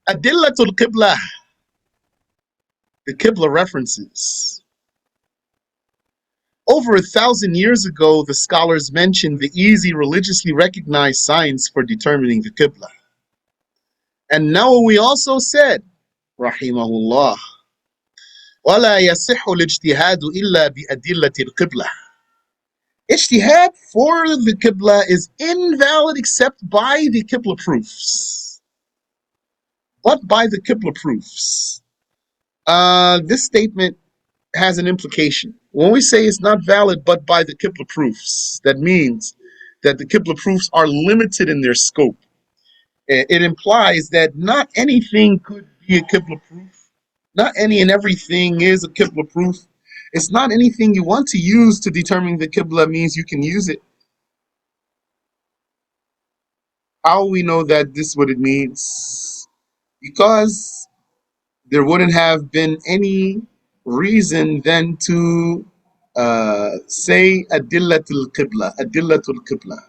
Adillatul Qiblah, the Qiblah references. Over 1,000 years ago, the scholars mentioned the easy, religiously recognized signs for determining the Qiblah. And Nawawi also said, rahimahullah, وَلَا يَصِحُّ الْاجْتِهَادُ إِلَّا بِأَدِلَّةِ الْقِبْلَةِ. Ijtihad for the Qiblah is invalid except by the Qiblah proofs. But by the Qiblah proofs. This statement has an implication. When we say it's not valid but by the Qiblah proofs, that means that the Qiblah proofs are limited in their scope. It implies that not anything could be a Qiblah proof. Not any and everything is a Qiblah proof. It's not anything you want to use to determine the Qiblah means you can use it. How we know that this is what it means? Because there wouldn't have been any reason then to say Adillatul Qiblah, Adillatul Qiblah.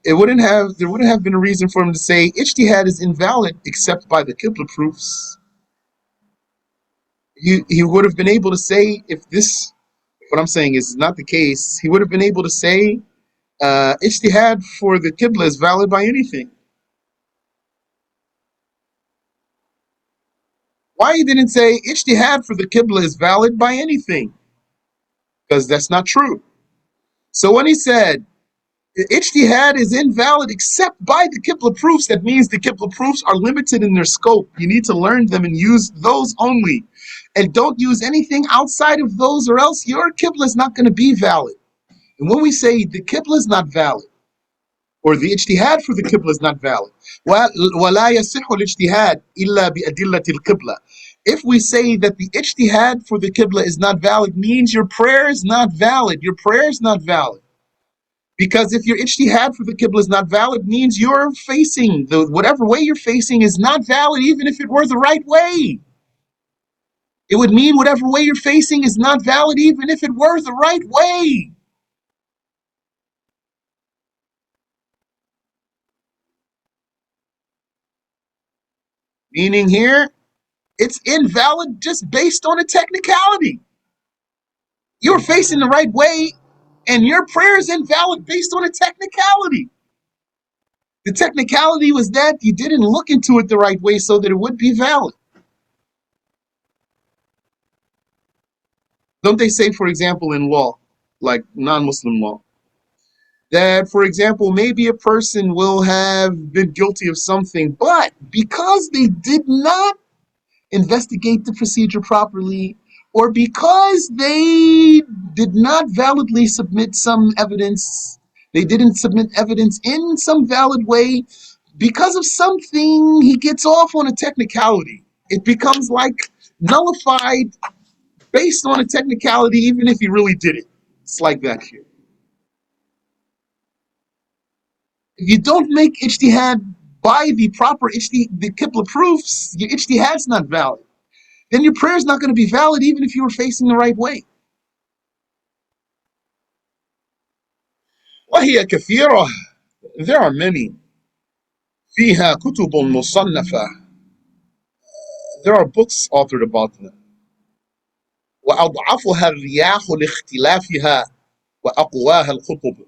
There wouldn't have been a reason for him to say Ijtihad is invalid except by the Qiblah proofs. He would have been able to say, if this, what I'm saying is not the case, he would have been able to say Ijtihad for the Qiblah is valid by anything. Why he didn't say Ijtihad for the Qiblah is valid by anything? Because that's not true. So when he said Ijtihad is invalid except by the Qiblah proofs, that means the Qiblah proofs are limited in their scope. You need to learn them and use those only. And don't use anything outside of those, or else your Qiblah is not going to be valid. And when we say the Qiblah is not valid, or the Ijtihad for the Qiblah is not valid, وَلَا يَصِحُّ الْإِجْتِهَادِ إِلَّا بِأَدِلَّةِ الْقِبْلَةِ. If we say that the Ijtihad for the Qiblah is not valid, means your prayer is not valid. Your prayer is not valid. Because if your Ijtihad for the Qiblah is not valid, means you're facing, whatever way you're facing is not valid, even if it were the right way. It would mean whatever way you're facing is not valid, even if it were the right way. Meaning here, it's invalid just based on a technicality. You're facing the right way, and your prayer is invalid based on a technicality. The technicality was that you didn't look into it the right way so that it would be valid. Don't they say, for example, in law, like non-Muslim law, that, for example, maybe a person will have been guilty of something, but because they did not investigate the procedure properly, or because they did not validly submit some evidence, they didn't submit evidence in some valid way, because of something, he gets off on a technicality. It becomes like nullified based on a technicality, even if he really did it. It's like that here. If you don't make ijtihad by the proper the Qiblah proofs, your ijtihad's not valid. Then your prayer is not going to be valid even if you were facing the right way. وهي كثيرة. There are many. فيها كتب مصنفة. There are books authored about them. وأضعفها الرياح لاختلافها وأقواها الخطب.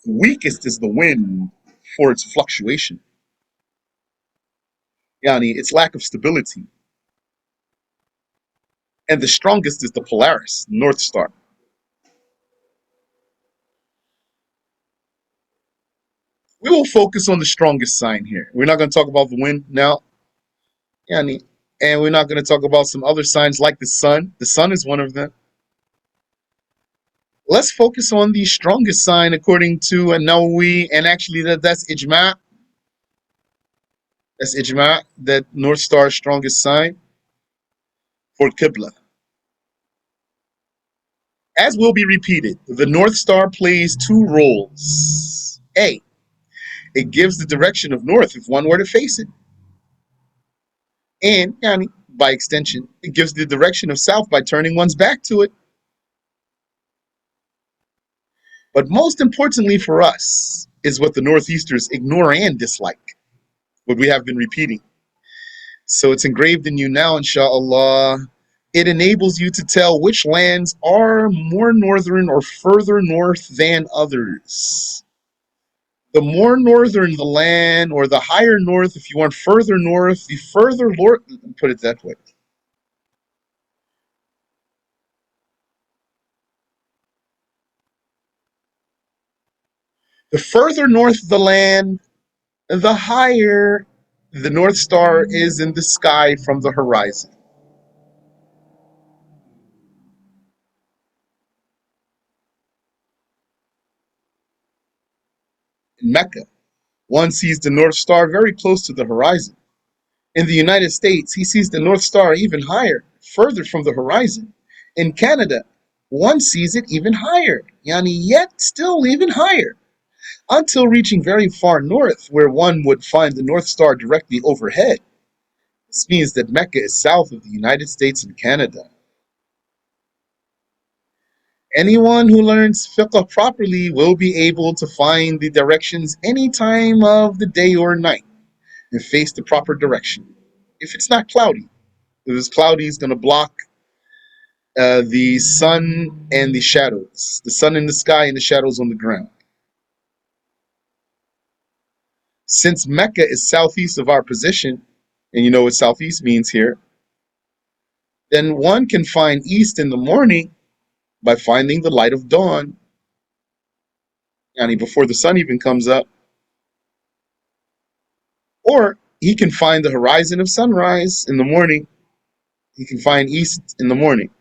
The weakest is the wind for its fluctuation. Yani, its lack of stability. And the strongest is the Polaris, North Star. We will focus on the strongest sign here. We're not going to talk about the wind now. Yani, and we're not going to talk about some other signs like the sun. The sun is one of them. Let's focus on the strongest sign according to Nawawi, and actually that's ijma'. That's ijma', that North Star's strongest sign for Qiblah. As will be repeated, the North Star plays two roles. A, it gives the direction of north if one were to face it. And, yani, by extension, it gives the direction of south by turning one's back to it. But most importantly for us is what the Northeasters ignore and dislike. what we have been repeating. So it's engraved in you now, inshallah. It enables you to tell which lands are more northern or further north than others. The more northern the land, or the higher north, if you want further north, the further north, put it that way. The further north the land, the higher the North Star is in the sky from the horizon. In Mecca, one sees the North Star very close to the horizon. In the United States, he sees the North Star even higher, further from the horizon. In Canada, one sees it even higher, yani yet still even higher, until reaching very far north, where one would find the North Star directly overhead. This means that Mecca is south of the United States and Canada. Anyone who learns fiqh properly will be able to find the directions any time of the day or night and face the proper direction. If it's not cloudy, if it's cloudy, it's going to block the sun and the shadows, the sun in the sky and the shadows on the ground. Since Mecca is southeast of our position, and you know what southeast means here, then one can find east in the morning by finding the light of dawn, yani before the sun even comes up, or he can find the horizon of sunrise in the morning. He can find east in the morning,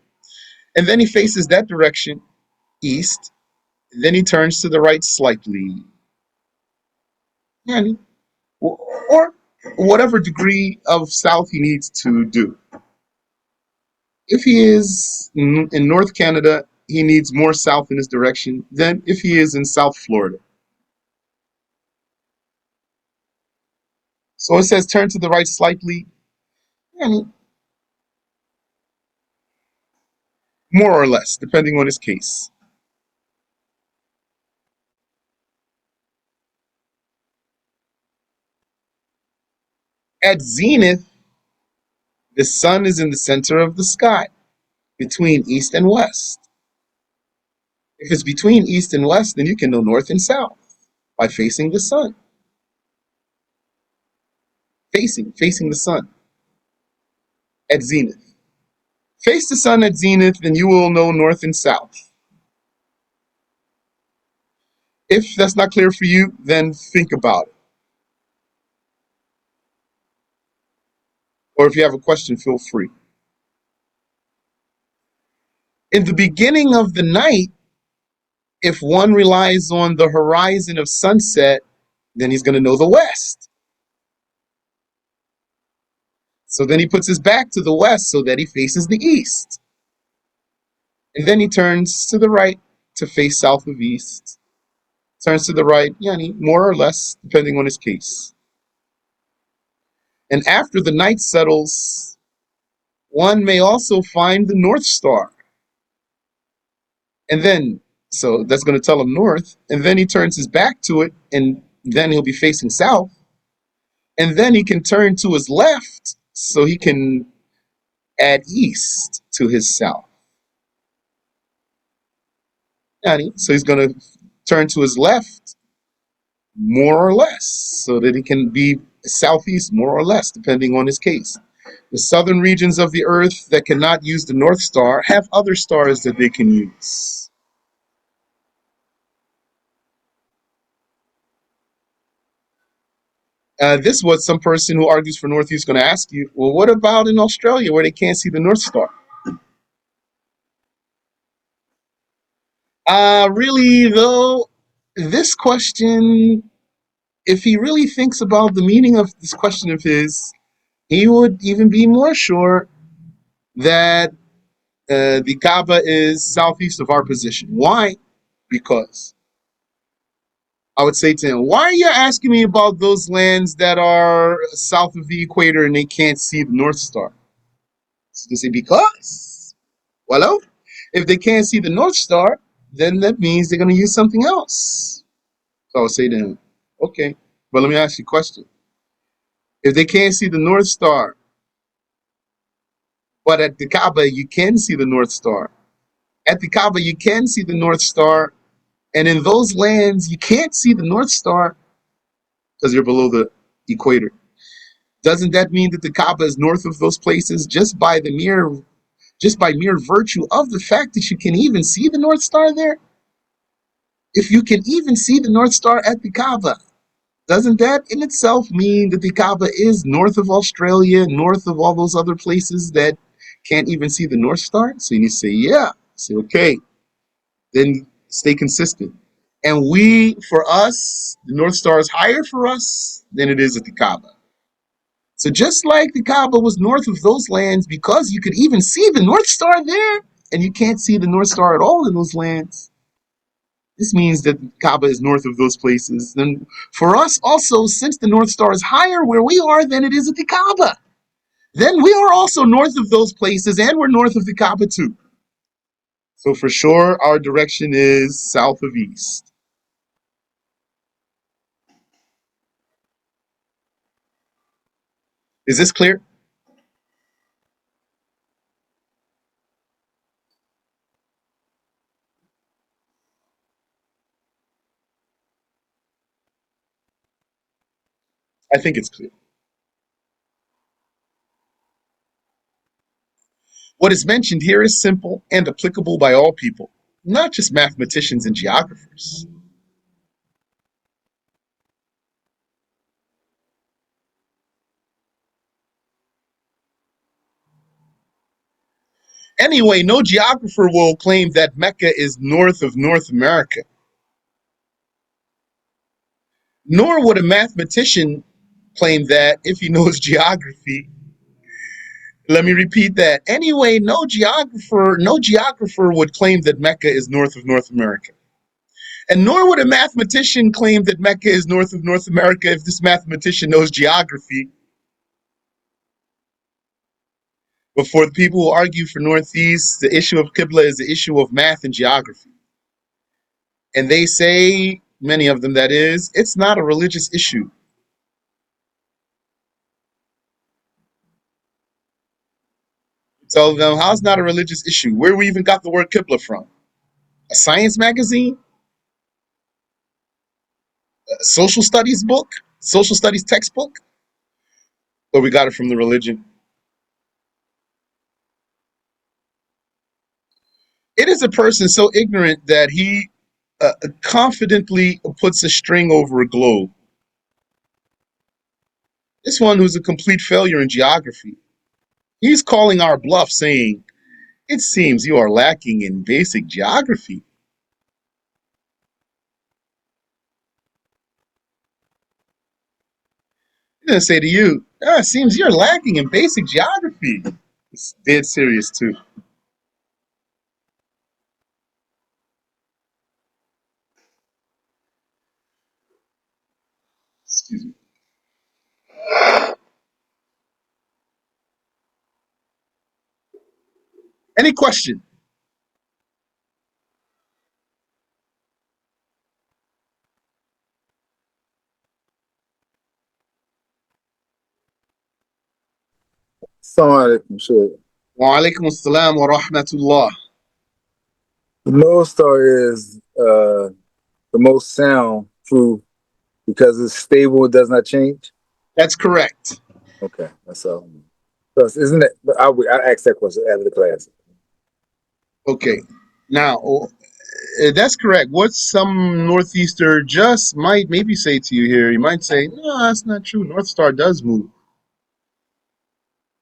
and then he faces that direction, east. Then he turns to the right slightly, yani, or whatever degree of south he needs to do. If he is in North Canada, he needs more south in his direction than if he is in South Florida. So it says turn to the right slightly, and more or less, depending on his case. At zenith, the sun is in the center of the sky, between east and west. If it's between east and west, then you can know north and south by facing the sun. Facing the sun at zenith. Face the sun at zenith, then you will know north and south. If that's not clear for you, then think about it. Or if you have a question, feel free. In the beginning of the night, if one relies on the horizon of sunset, then he's going to know the west. So then he puts his back to the west so that he faces the east. And then he turns to the right to face south of east. Turns to the right, yani, more or less, depending on his case. And after the night settles, one may also find the North Star. And then, so that's going to tell him north. And then he turns his back to it, and then he'll be facing south. And then he can turn to his left so he can add east to his south. Yani, so he's going to turn to his left more or less so that he can be southeast more or less, depending on his case. The southern regions of the earth that cannot use the North Star have other stars that they can use. This was some person who argues for Northeast going to ask you, well, what about in Australia where they can't see the North Star? Really, though, this question, if he really thinks about the meaning of this question of his, he would even be more sure that the Kaaba is southeast of our position. Why? Because I would say to him, why are you asking me about those lands that are south of the equator and they can't see the North Star? So you say, because, well, if they can't see the North Star, then that means they're going to use something else. So I would say to him, okay, but let me ask you a question. If they can't see the North Star, but at the Kaaba you can see the North Star. At the Kaaba you can see the North Star, and in those lands you can't see the North Star because you're below the equator. Doesn't that mean that the Kaaba is north of those places just by mere virtue of the fact that you can even see the North Star there? If you can even see the North Star at the Kaaba, doesn't that in itself mean that the Kaaba is north of Australia, north of all those other places that can't even see the North Star? So you need to say, yeah. Say, okay, then stay consistent. And for us, the North Star is higher for us than it is at the Kaaba. So just like the Kaaba was north of those lands because you could even see the North Star there, and you can't see the North Star at all in those lands, this means that Kaaba is north of those places. Then for us also, since the North Star is higher where we are than it is at the Kaaba, then we are also north of those places and we're north of the Kaaba too. So for sure, our direction is south of east. Is this clear? I think it's clear. What is mentioned here is simple and applicable by all people, not just mathematicians and geographers. Anyway, no geographer will claim that Mecca is north of North America, nor would a mathematician claim that if he knows geography. Let me repeat that. Anyway, no geographer would claim that Mecca is north of North America. And nor would a mathematician claim that Mecca is north of North America if this mathematician knows geography. But for the people who argue for Northeast, the issue of Qibla is the issue of math and geography. And they say, many of them that is, it's not a religious issue. Tell them, how's not a religious issue? Where we even got the word Qibla from? A science magazine? A social studies book? Social studies textbook? Or we got it from the religion? It is a person so ignorant that he confidently puts a string over a globe. This one who's a complete failure in geography. He's calling our bluff, saying, it seems you are lacking in basic geography. He's going to say to you, it seems you're lacking in basic geography. It's dead serious, too. Excuse me. Any question? Assalamu alaikum, sure. Wa alaikum assalam wa rahmatullah. The North Star is the most sound proof because it's stable, it does not change. That's correct. Okay, that's all. Plus, isn't it? But I asked that question after the class. Okay. Now, that's correct. What some Northeaster just might maybe say to you here, he might say, no, that's not true. North Star does move.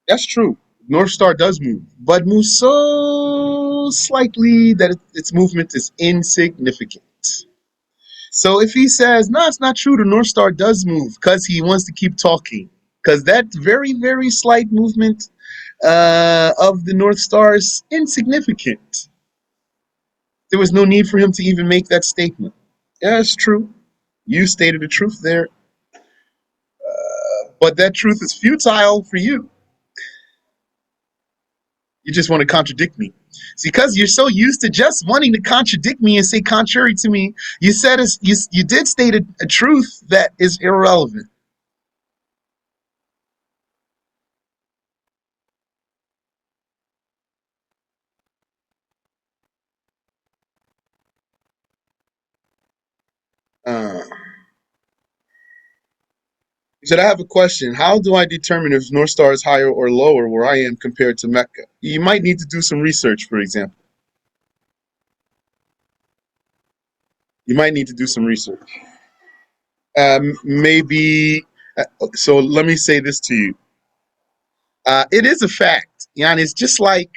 That's true. North Star does move, but moves so slightly that its movement is insignificant. So if he says, no, it's not true, the North Star does move because he wants to keep talking, because that very, very slight movement of the North Star is insignificant. There was no need for him to even make that statement. Yeah, it's true. You stated the truth there, but that truth is futile for you. You just want to contradict me. It's because you're so used to just wanting to contradict me and say contrary to me. You did state a truth that is irrelevant. Uh, he said, I have a question. How do I determine if North Star is higher or lower where I am compared to Mecca? You might need to do some research, for example. You might need to do some research. Maybe, so let me say this to you. It is a fact. Yani, it's just like,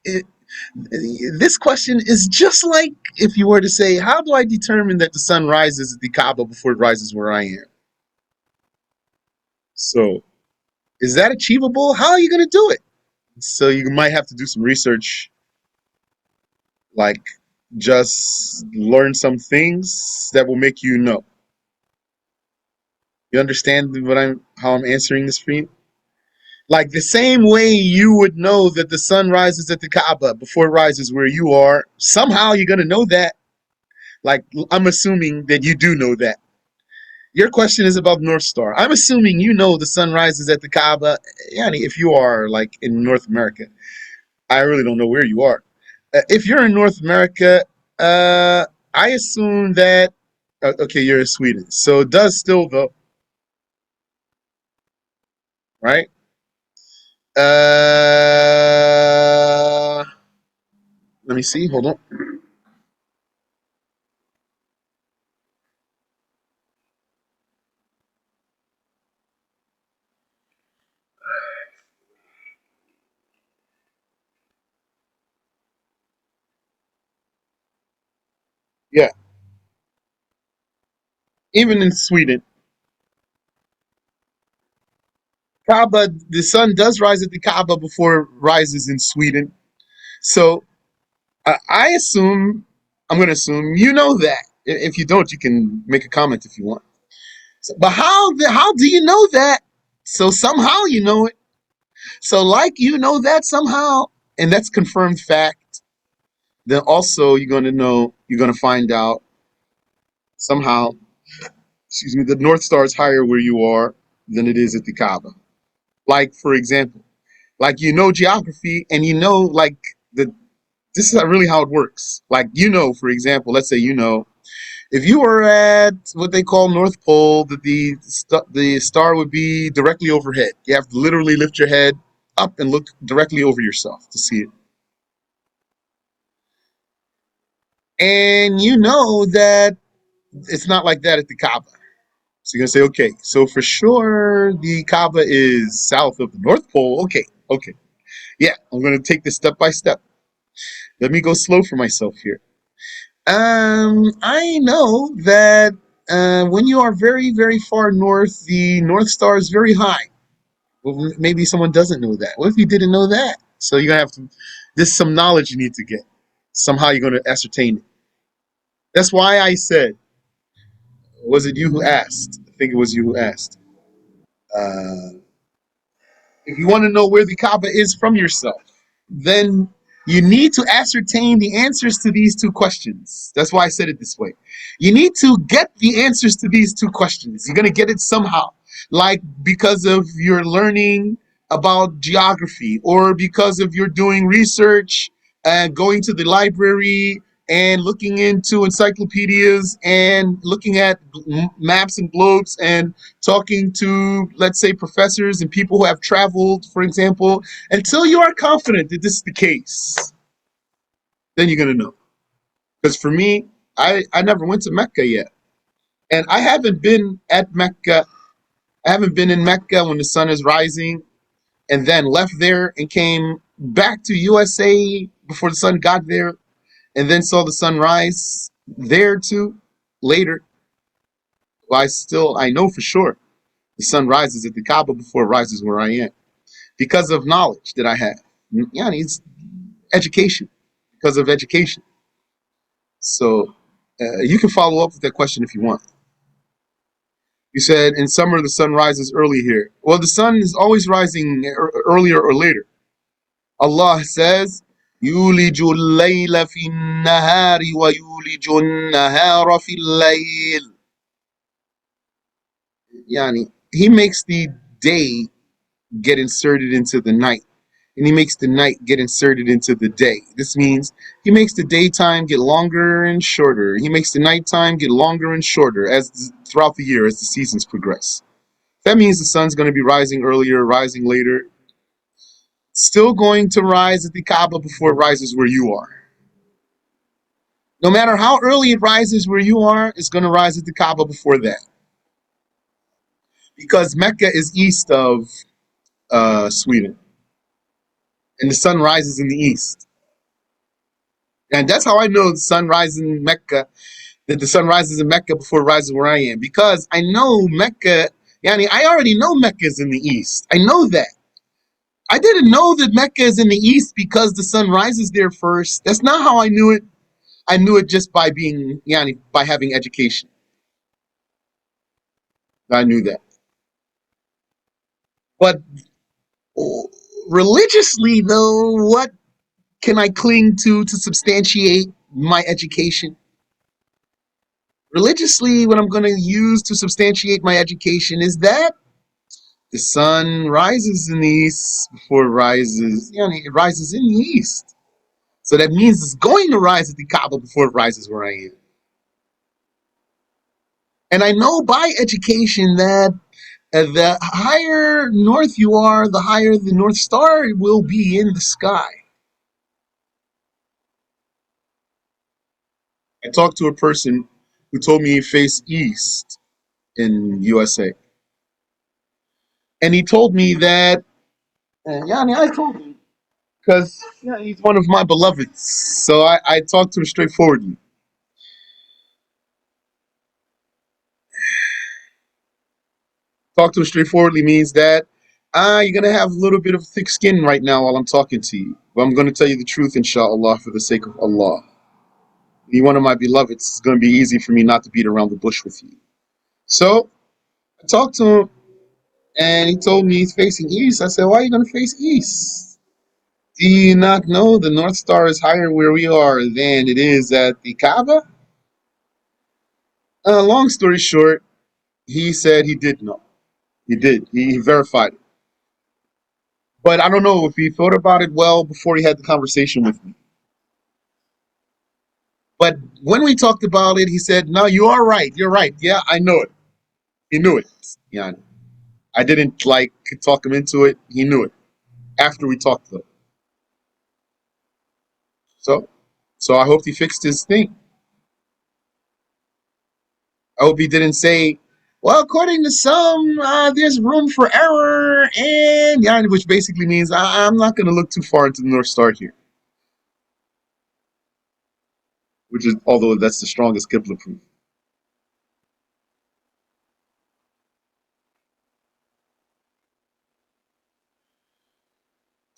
it, this question is just like if you were to say, how do I determine that the sun rises at the Kaaba before it rises where I am? So, is that achievable? How are you going to do it? So, you might have to do some research, like just learn some things that will make you know. You understand how I'm answering this for you? Like the same way you would know that the sun rises at the Kaaba before it rises where you are, somehow you're going to know that. Like, I'm assuming that you do know that. Your question is about North Star. I'm assuming you know the sun rises at the Kaaba. Yani, if you are like in North America, I really don't know where you are. If you're in North America, I assume that, okay, you're in Sweden. So it does still, though, right? Let me see. Hold on. Yeah, even in Sweden, Kaaba, the sun does rise at the Kaaba before it rises in Sweden. So I assume, I'm going to assume you know that. If you don't, you can make a comment if you want. So, but how do you know that? So somehow you know it. So like you know that somehow, and that's confirmed fact. Then also you're going to find out somehow. Excuse me. The North Star is higher where you are than it is at the Kaaba. Like for example, like you know geography, and you know like the this is really how it works. Like for example, let's say if you were at what they call North Pole, that the star would be directly overhead. You have to literally lift your head up and look directly over yourself to see it. And you know that it's not like that at the Kaaba. So you're gonna say, okay, so for sure the Kaaba is south of the North Pole. Okay, okay, yeah, I'm gonna take this step by step. Let me go slow for myself here. I know that when you are very, very far north, the North Star is very high. Well, maybe someone doesn't know that. What if you didn't know that? So you're gonna have to. This is some knowledge you need to get. Somehow you're gonna ascertain it. That's why I said, was it you who asked? I think it was you who asked. Uh, if you want to know where the Kaaba is from yourself, then you need to ascertain the answers to these two questions. That's why I said it this way. You need to get the answers to these two questions. You're going to get it somehow, like because of your learning about geography, or because of your doing research and going to the library and looking into encyclopedias and looking at maps and globes and talking to, let's say, professors and people who have traveled, for example, until you are confident that this is the case, then you're going to know. Because for me, I never went to Mecca yet. And I haven't been at Mecca. I haven't been in Mecca when the sun is rising and then left there and came back to USA before the sun got there and then saw the sun rise there too later. Well, I know for sure the sun rises at the Kaaba before it rises where I am because of knowledge that I have. Yeah, it's education, because of education. So you can follow up with that question if you want. You said in summer the sun rises early here. Well, the sun is always rising earlier or later. Allah says, يولج الليل في النهار ويولج النهار في الليل. Yani, He makes the day get inserted into the night, and he makes the night get inserted into the day. This means he makes the daytime get longer and shorter. He makes the nighttime get longer and shorter as throughout the year as the seasons progress. That means the sun's going to be rising earlier, rising later. Still going to rise at the Kaaba before it rises where you are. No matter how early it rises where you are, it's going to rise at the Kaaba before that. Because Mecca is east of Sweden, and the sun rises in the east. And that's how I know the sun rises in Mecca, that the sun rises in Mecca before it rises where I am. Because I know Mecca, I already know Mecca is in the east. I know that. I didn't know that Mecca is in the east because the sun rises there first. That's not how I knew it. I knew it just by being, by having education. I knew that. But religiously, though, what can I cling to substantiate my education? Religiously, what I'm going to use to substantiate my education is that the sun rises in the east before it rises, it rises in the east. So that means it's going to rise at the Kaaba before it rises where I am. And I know by education that the higher north you are, the higher the North Star will be in the sky. I talked to a person who told me he faced east in USA. And he told me that, I told him, because he's one of my beloveds. So I talked to him straightforwardly. Talk to him straightforwardly means that you're going to have a little bit of thick skin right now while I'm talking to you. But I'm going to tell you the truth, inshallah, for the sake of Allah. You're one of my beloveds. It's going to be easy for me not to beat around the bush with you. So I talked to him, and he told me he's facing east. I said, why are you going to face east? Do you not know the North Star is higher where we are than it is at the Kaaba? Long story short, he said he did know. He did. He verified it. But I don't know if he thought about it well before he had the conversation with me. But when we talked about it, he said, no, you are right. You're right. Yeah, I know it. He knew it. Yeah, I didn't talk him into it. He knew it after we talked though. So I hope he fixed his thing. I hope he didn't say, well, according to some, there's room for error, and which basically means I'm not going to look too far into the North Star here. Which is, although that's the strongest Qibla proof.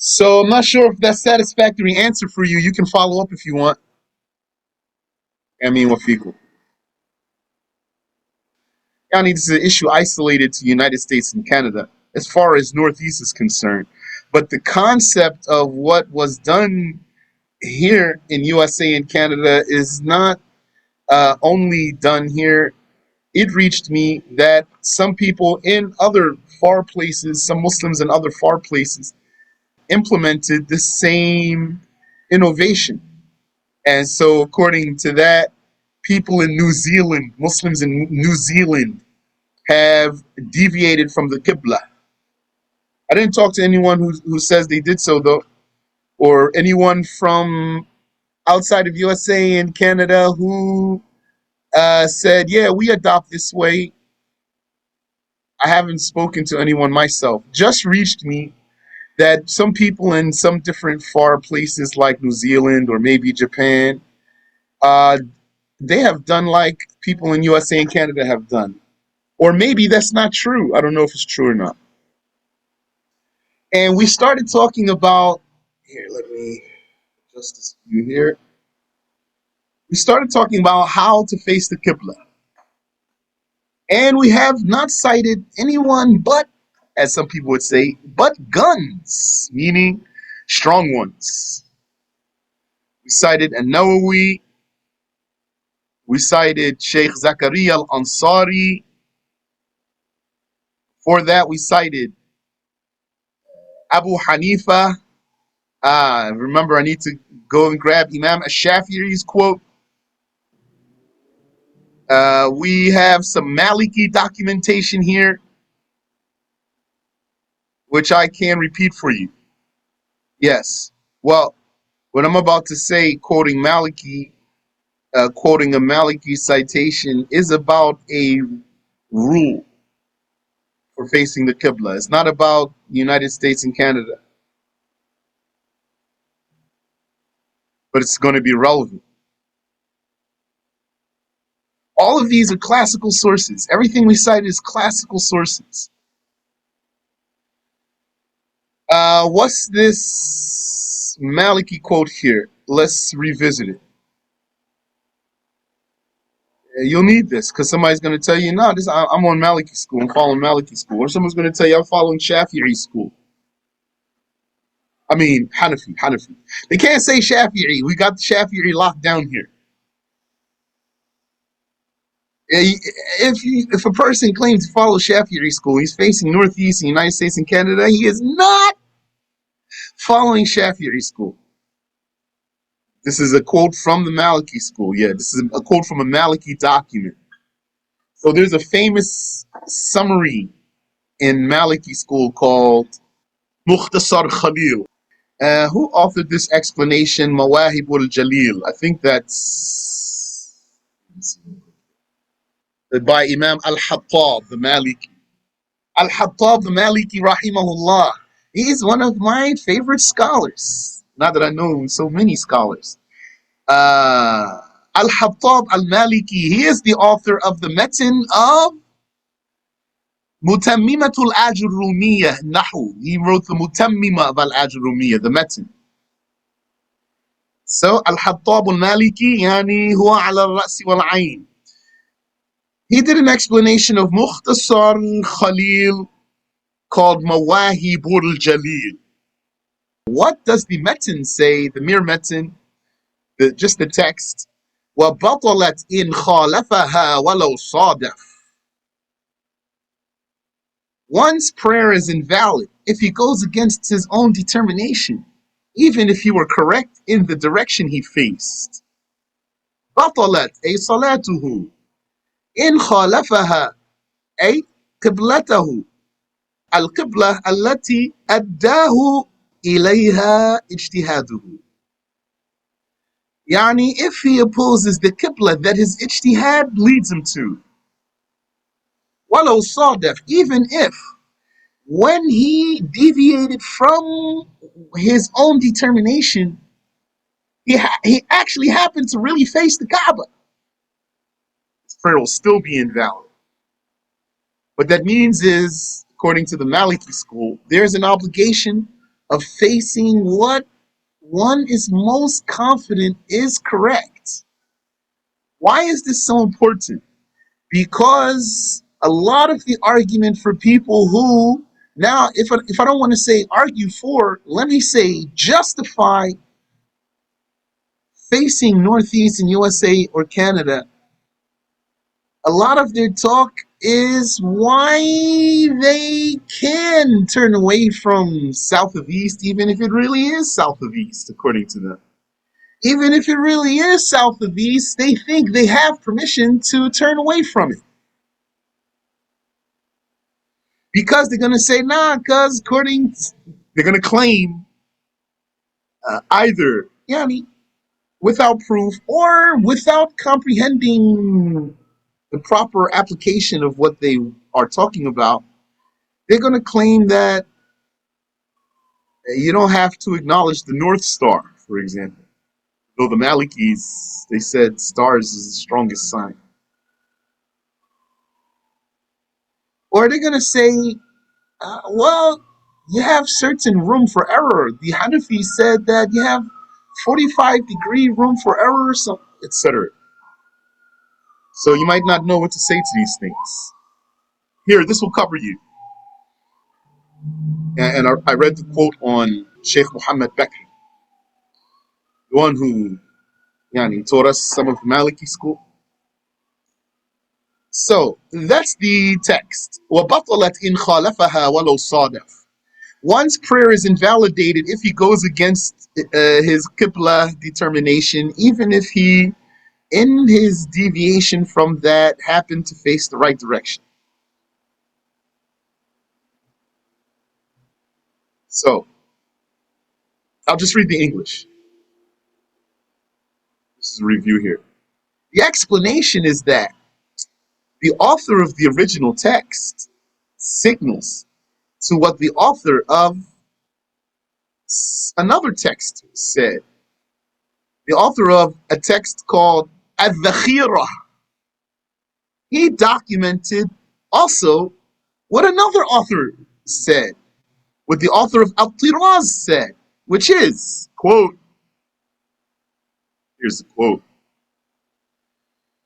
So I'm not sure if that's a satisfactory answer for you. You can follow up if you want. Wafiqu. This is an issue isolated to the United States and Canada as far as Northeast is concerned. But the concept of what was done here in USA and Canada is not only done here. It reached me that some people in other far places, some Muslims in other far places, implemented the same innovation. And so, according to that, people in New Zealand, Muslims in New Zealand, have deviated from the Qiblah. I didn't talk to anyone who says they did so, though, or anyone from outside of USA and Canada who said, yeah, we adopt this way. I haven't spoken to anyone myself. Just reached me that some people in some different far places like New Zealand or maybe Japan, they have done like people in USA and Canada have done. Or maybe that's not true. I don't know if it's true or not. And we started talking about, here, let me adjust this view here. We started talking about how to face the Qibla. And we have not cited anyone but, as some people would say, but guns, meaning strong ones. We cited An-Nawawi. We cited Sheikh Zakaria al-Ansari. For that, we cited Abu Hanifa. Remember, I need to go and grab Imam Ash-Shafi'i's quote. We have some Maliki documentation here, which I can repeat for you. Yes. Well, what I'm about to say, quoting Maliki, quoting a Maliki citation, is about a rule for facing the Qibla. It's not about the United States and Canada, but it's going to be relevant. All of these are classical sources. Everything we cite is classical sources. What's this Maliki quote here? Let's revisit it. You'll need this because somebody's going to tell you, no, I'm on Maliki school. I'm following Maliki school. Or someone's going to tell you, I'm following Shafi'i school. I mean, Hanafi. They can't say Shafi'i. We got the Shafi'i locked down here. If a person claims to follow Shafi'i school, he's facing Northeast, the United States, and Canada. He is not following Shafi'i school. This is a quote from the Maliki school. Yeah, this is a quote from a Maliki document. So there's a famous summary in Maliki school called Mukhtasar Khalil. Who authored this explanation? Mawahib al-Jalil. I think that's by Imam al-Hattab, the Maliki. Al-Hattab, the Maliki, rahimahullah. He is one of my favorite scholars. Not that I know so many scholars. Al-Hattab al-Maliki, he is the author of the Metin of Mutammimatul Ajurumiyah Nahu. He wrote the Mutammima of Al-Ajurumiyah, the Metin. So Al-Hattab al-Maliki, yani huwa ala al-ra'si wal-ayn. He did an explanation of Mukhtasar Khalil called Mawahib al-Jalil. What does the Metin say, the mere Metin, just the text? وَبَطَلَتْ إِنْ خَالَفَهَا وَلَوْ صَادَفْ. One's prayer is invalid if he goes against his own determination, even if he were correct in the direction he faced. بطلت أي صلاته إن خالفها أي قبلته القبلة التي أداه إليها اجتهاده. Yani, if he opposes the Qibla that his ijtihad leads him to. وَلَوْ صَادَفْ, even if when he deviated from his own determination, he actually happened to really face the Kaaba, his prayer will still be invalid. What that means is, according to the Maliki school, there's an obligation of facing what one is most confident is correct. Why is this so important? Because a lot of the argument for people who, now, if I don't want to say argue for, let me say justify facing Northeast in USA or Canada, a lot of their talk is why they can turn away from south of east, even if it really is south of east, according to them. Even if it really is south of east, they think they have permission to turn away from it. Because they're going to say, nah, because they're going to claim either, yani, without proof or without comprehending the proper application of what they are talking about, they're going to claim that you don't have to acknowledge the North Star, for example. Though the Malikis, they said stars is the strongest sign. Or they're going to say, well, you have certain room for error. The Hanafi said that you have 45-degree room for error, so etc. So you might not know what to say to these things. Here, this will cover you. And I read the quote on Sheikh Muhammad Bakri, the one who taught us some of Maliki school. So that's the text. وَبَطَلَتْ إِنْ خَالَفَهَا وَلَوْ صَادَفْ. one's prayer is invalidated if he goes against his Qiblah determination, even if he, in his deviation from that, happened to face the right direction. So, I'll just read the English. This is a review here. The explanation is that the author of the original text signals to what the author of another text said. The author of a text called Al-Dhakhirah, he documented also what another author said, what the author of Al-Tiraz said, which is, quote, here's the quote,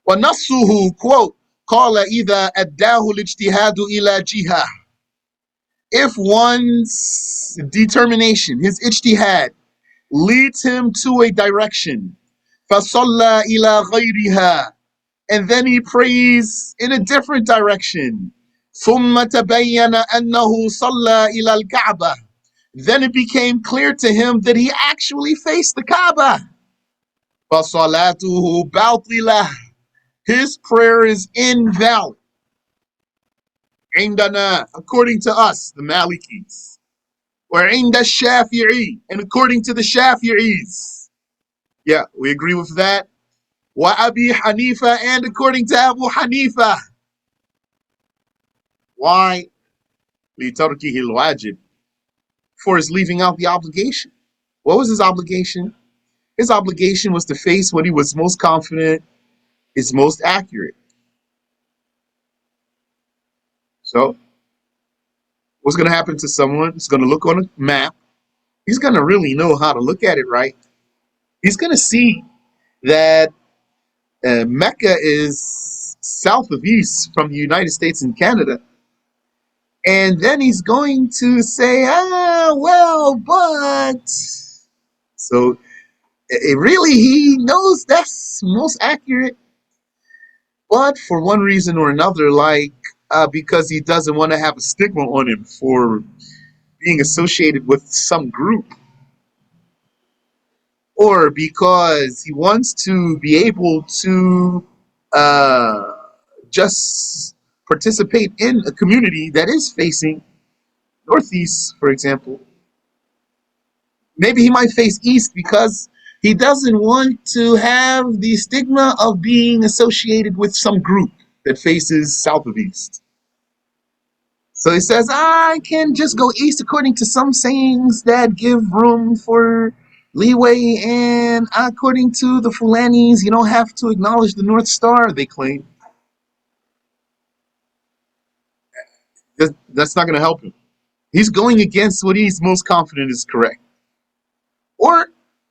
وَنَصُّهُ, quote, قَالَ إِذَا أَدَّاهُ الْاجْتِهَادُ إِلَى جِهَةٍ, if one's determination, his ijtihad, leads him to a direction, فَصَلَّى إِلَى غَيْرِهَا, and then he prays in a different direction, ثُمَّ تَبَيَّنَ أَنَّهُ صَلَّى إِلَى الْكَعْبَةِ, then it became clear to him that he actually faced the Kaaba. فَصَلَاتُهُ بَاطِلَةٌ, his prayer is invalid. عندنا, according to us, the Malikis. وعند الشافعي, and according to the Shafi'is. Yeah, we agree with that. وأبي Hanifa, and according to Abu Hanifa. Why? لِتَرْكِهِ الْوَاجِبِ, for his leaving out the obligation. What was his obligation? His obligation was to face what he was most confident is most accurate. So, what's going to happen to someone who's going to look on a map? He's going to really know how to look at it, right? He's going to see that Mecca is south of east from the United States and Canada. And then he's going to say, well, but... So, really, he knows that's most accurate. But for one reason or another, like because he doesn't want to have a stigma on him for being associated with some group, or because he wants to be able to just participate in a community that is facing northeast, for example. Maybe he might face east because he doesn't want to have the stigma of being associated with some group that faces south of east. So he says, I can just go east according to some sayings that give room for leeway, and according to the Fulanis, you don't have to acknowledge the North Star, they claim. That's not going to help him. He's going against what he's most confident is correct. Or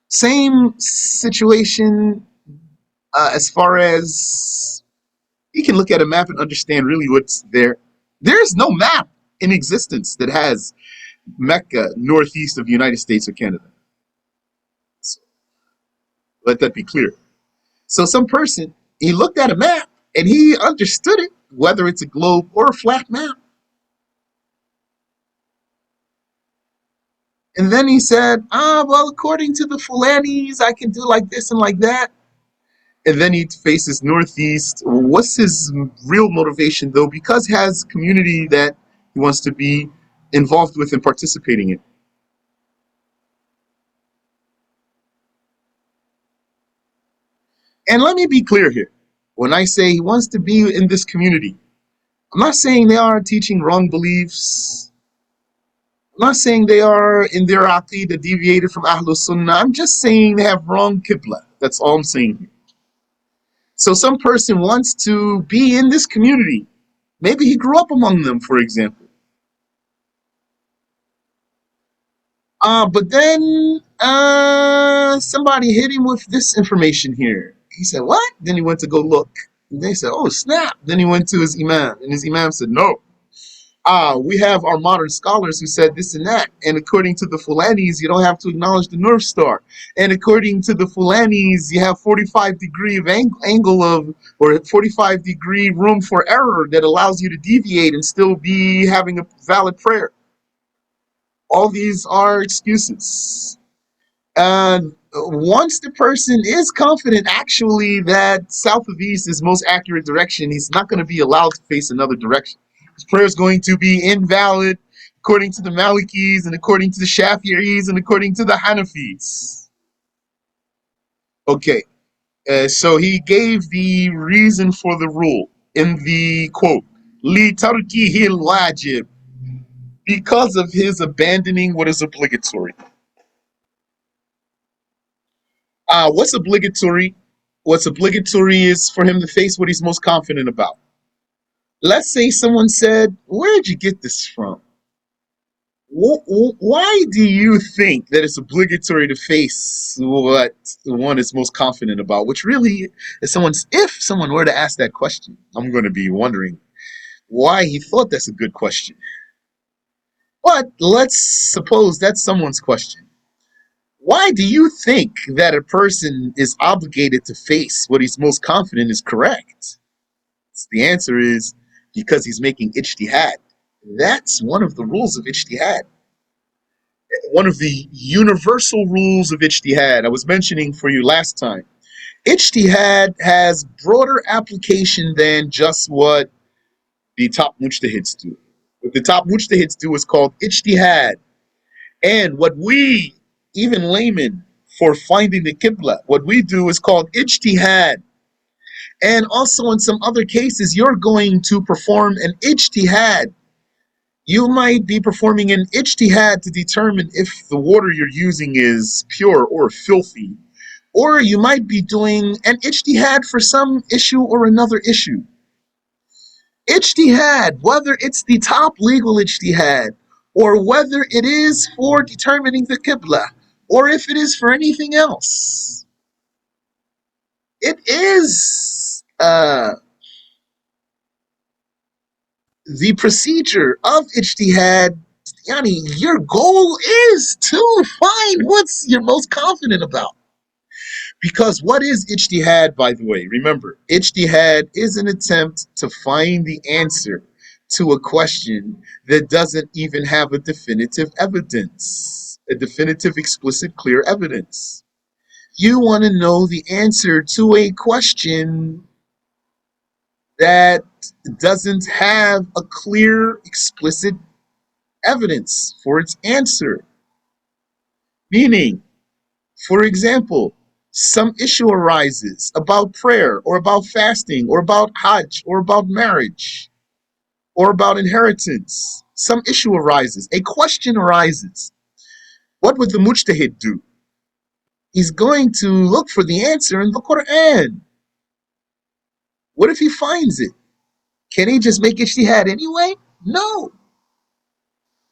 same situation as far as he can look at a map and understand really what's there. There's no map in existence that has Mecca northeast of the United States or Canada. So, let that be clear. So some person, he looked at a map and he understood it, whether it's a globe or a flat map. And then he said, well, according to the Fulanis, I can do like this and like that. And then he faces northeast. What's his real motivation, though? Because he has community that he wants to be involved with and participating in. And let me be clear here. When I say he wants to be in this community, I'm not saying they are teaching wrong beliefs. I'm not saying they are in their aqidah deviated from Ahlul Sunnah. I'm just saying they have wrong Qiblah. That's all I'm saying here. So some person wants to be in this community. Maybe he grew up among them, for example. But then somebody hit him with this information here. He said, what? Then he went to go look. And they said, oh, snap. Then he went to his imam. And his imam said, no. We have our modern scholars who said this and that. And according to the Fulanis, you don't have to acknowledge the North Star. And according to the Fulanis, you have 45-degree of angle of, or 45-degree room for error that allows you to deviate and still be having a valid prayer. All these are excuses. And once the person is confident actually that south of east is most accurate direction, he's not going to be allowed to face another direction. His prayer is going to be invalid according to the Malikis and according to the Shafi'is and according to the Hanafis. Okay, so he gave the reason for the rule in the quote, li tarkihi al-wajib, because of his abandoning what is obligatory. What's obligatory? What's obligatory is for him to face what he's most confident about. Let's say someone said, "Where did you get this from? Why do you think that it's obligatory to face what one is most confident about?" Which really, if someone were to ask that question, I'm going to be wondering why he thought that's a good question. But let's suppose that's someone's question. Why do you think that a person is obligated to face what he's most confident is correct? The answer is because he's making ijtihad. That's one of the rules of ijtihad. One of the universal rules of ijtihad I was mentioning for you last time. Ijtihad has broader application than just what the top mujtahids do. What the top mujtahids do is called ijtihad. And what we, even laymen, for finding the Qiblah, what we do is called ijtihad. And also in some other cases, you're going to perform an ijtihad. You might be performing an ijtihad to determine if the water you're using is pure or filthy. Or you might be doing an ijtihad for some issue or another issue. Ijtihad, whether it's the top legal ijtihad, or whether it is for determining the Qiblah, or if it is for anything else, it is the procedure of ijtihad. Yani, your goal is to find what's you're most confident about. Because what is ijtihad, by the way? Remember, ijtihad is an attempt to find the answer to a question that doesn't even have a definitive evidence, a definitive, explicit, clear evidence. You want to know the answer to a question that doesn't have a clear, explicit evidence for its answer. Meaning, for example, some issue arises about prayer or about fasting or about Hajj or about marriage or about inheritance. Some issue arises, a question arises. What would the mujtahid do? He's going to look for the answer in the Quran. What if he finds it? Can he just make ijtihad anyway? No.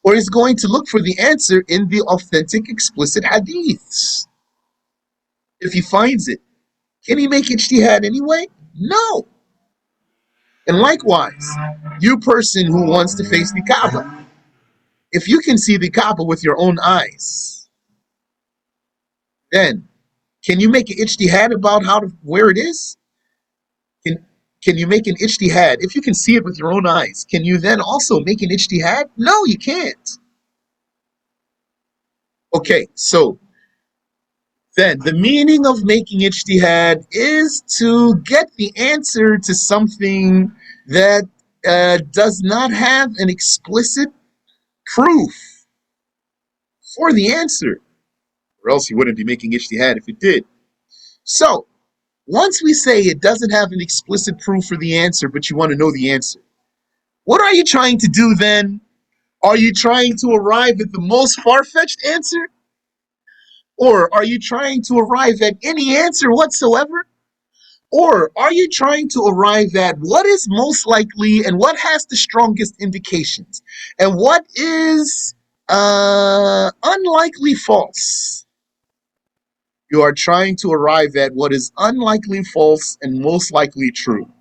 Or he's going to look for the answer in the authentic, explicit hadiths. If he finds it, can he make ijtihad anyway? No. And likewise, you person who wants to face the Kaaba, if you can see the Kaaba with your own eyes, then can you make an ijtihad about where it is? Can, can you make an ijtihad? If you can see it with your own eyes, can you then also make an ijtihad? No, you can't. Okay, so then the meaning of making ijtihad is to get the answer to something that does not have an explicit proof for the answer, or else you wouldn't be making ijtihad if it did. So, once we say it doesn't have an explicit proof for the answer, but you want to know the answer, what are you trying to do then? Are you trying to arrive at the most far-fetched answer? Or are you trying to arrive at any answer whatsoever? Or are you trying to arrive at what is most likely and what has the strongest indications? And what is unlikely false? You are trying to arrive at what is unlikely false and most likely true.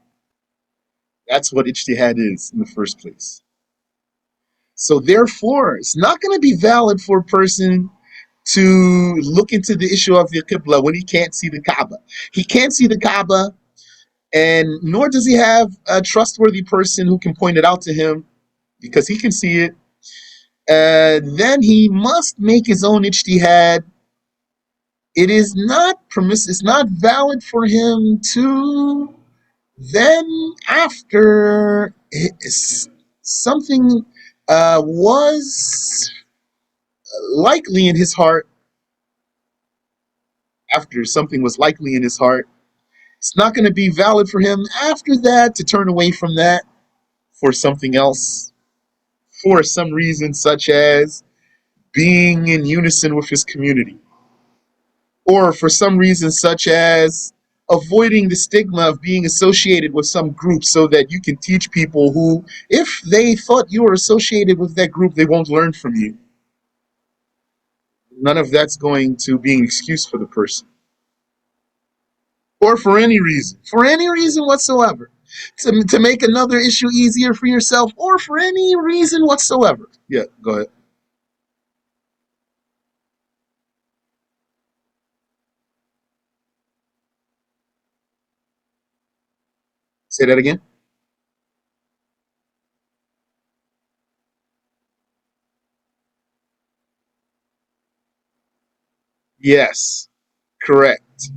That's what ijtihad is in the first place. So therefore, it's not going to be valid for a person to look into the issue of the Qibla when he can't see the Kaaba. He can't see the Kaaba, and nor does he have a trustworthy person who can point it out to him because he can see it. then he must make his own ijtihad. It is not it's not valid for him to then, after something was likely in his heart, after something was likely in his heart, it's not going to be valid for him after that to turn away from that for something else, for some reason such as being in unison with his community, or for some reason such as avoiding the stigma of being associated with some group so that you can teach people who, if they thought you were associated with that group, they won't learn from you. None of that's going to be an excuse for the person. Or for any reason whatsoever. To make another issue easier for yourself, or for any reason whatsoever. Yeah, go ahead. Say that again. Yes, correct.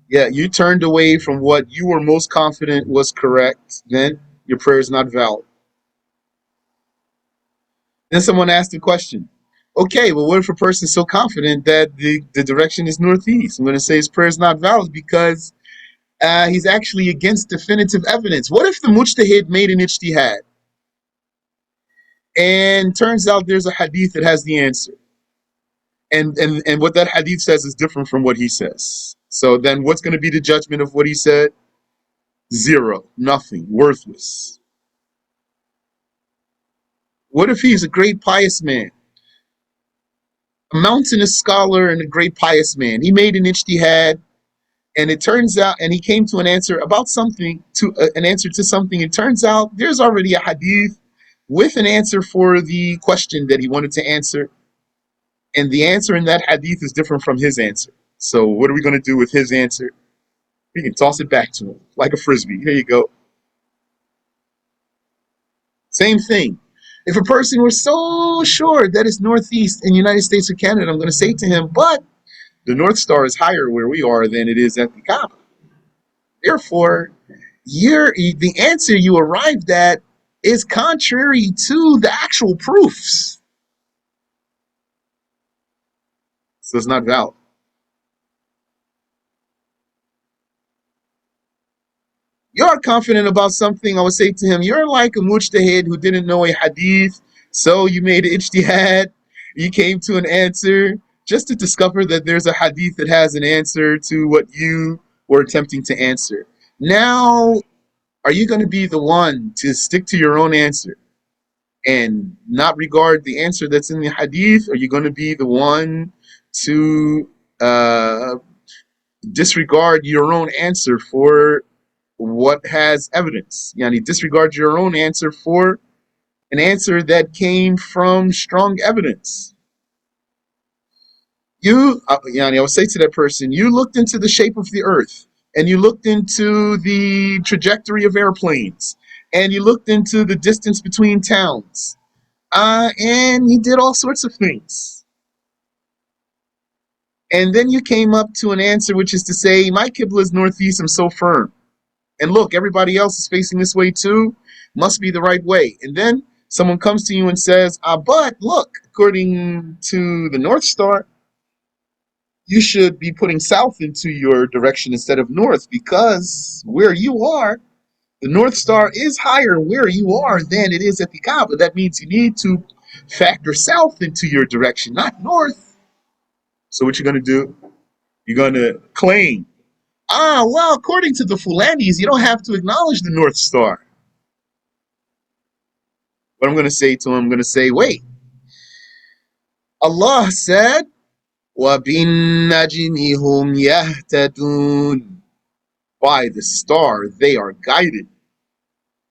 Yeah, you turned away from what you were most confident was correct, then your prayer is not valid. Then someone asked a question. Okay, well, what if a person is so confident that the direction is northeast? I'm going to say his prayer is not valid because he's actually against definitive evidence. What if the mujtahid made an ijtihad and turns out there's a hadith that has the answer? And what that hadith says is different from what he says. So then what's going to be the judgment of what he said? Zero, nothing, worthless. What if he's a great pious man, a mountainous scholar and a great pious man? He made an ijtihad, and it turns out, and he came to an answer about something, to an answer to something. It turns out there's already a hadith with an answer for the question that he wanted to answer, and the answer in that hadith is different from his answer. So what are we going to do with his answer? We can toss it back to him like a frisbee. Here you go. Same thing. If a person were so sure that it's northeast in the United States or Canada, I'm going to say to him, but the North Star is higher where we are than it is at the Kaaba. Therefore, the answer you arrived at is contrary to the actual proofs. So it's not valid. You're confident about something, I would say to him, you're like a mujtahid who didn't know a hadith, so you made an ijtihad, you came to an answer just to discover that there's a hadith that has an answer to what you were attempting to answer. Now, are you going to be the one to stick to your own answer and not regard the answer that's in the hadith? Are you going to be the one to uh, disregard your own answer for what has evidence? Yani disregard your own answer for an answer that came from strong evidence. I would say to that person, you looked into the shape of the earth, and you looked into the trajectory of airplanes, and you looked into the distance between towns, and you did all sorts of things. And then you came up to an answer, which is to say, my Qibla is northeast, I'm so firm. And look, everybody else is facing this way too, must be the right way. And then someone comes to you and says, but look, according to the North Star, you should be putting south into your direction instead of north, because where you are, the North Star is higher where you are than it is at the Kaaba. That means you need to factor south into your direction, not north. So what you're going to do? You're going to claim, well, according to the Fulanis, you don't have to acknowledge the North Star. What I'm going to say to him, I'm going to say, wait, Allah said, وَبِالنَّجْمِ هُمْ يَهْتَدُونَ. By the star, they are guided.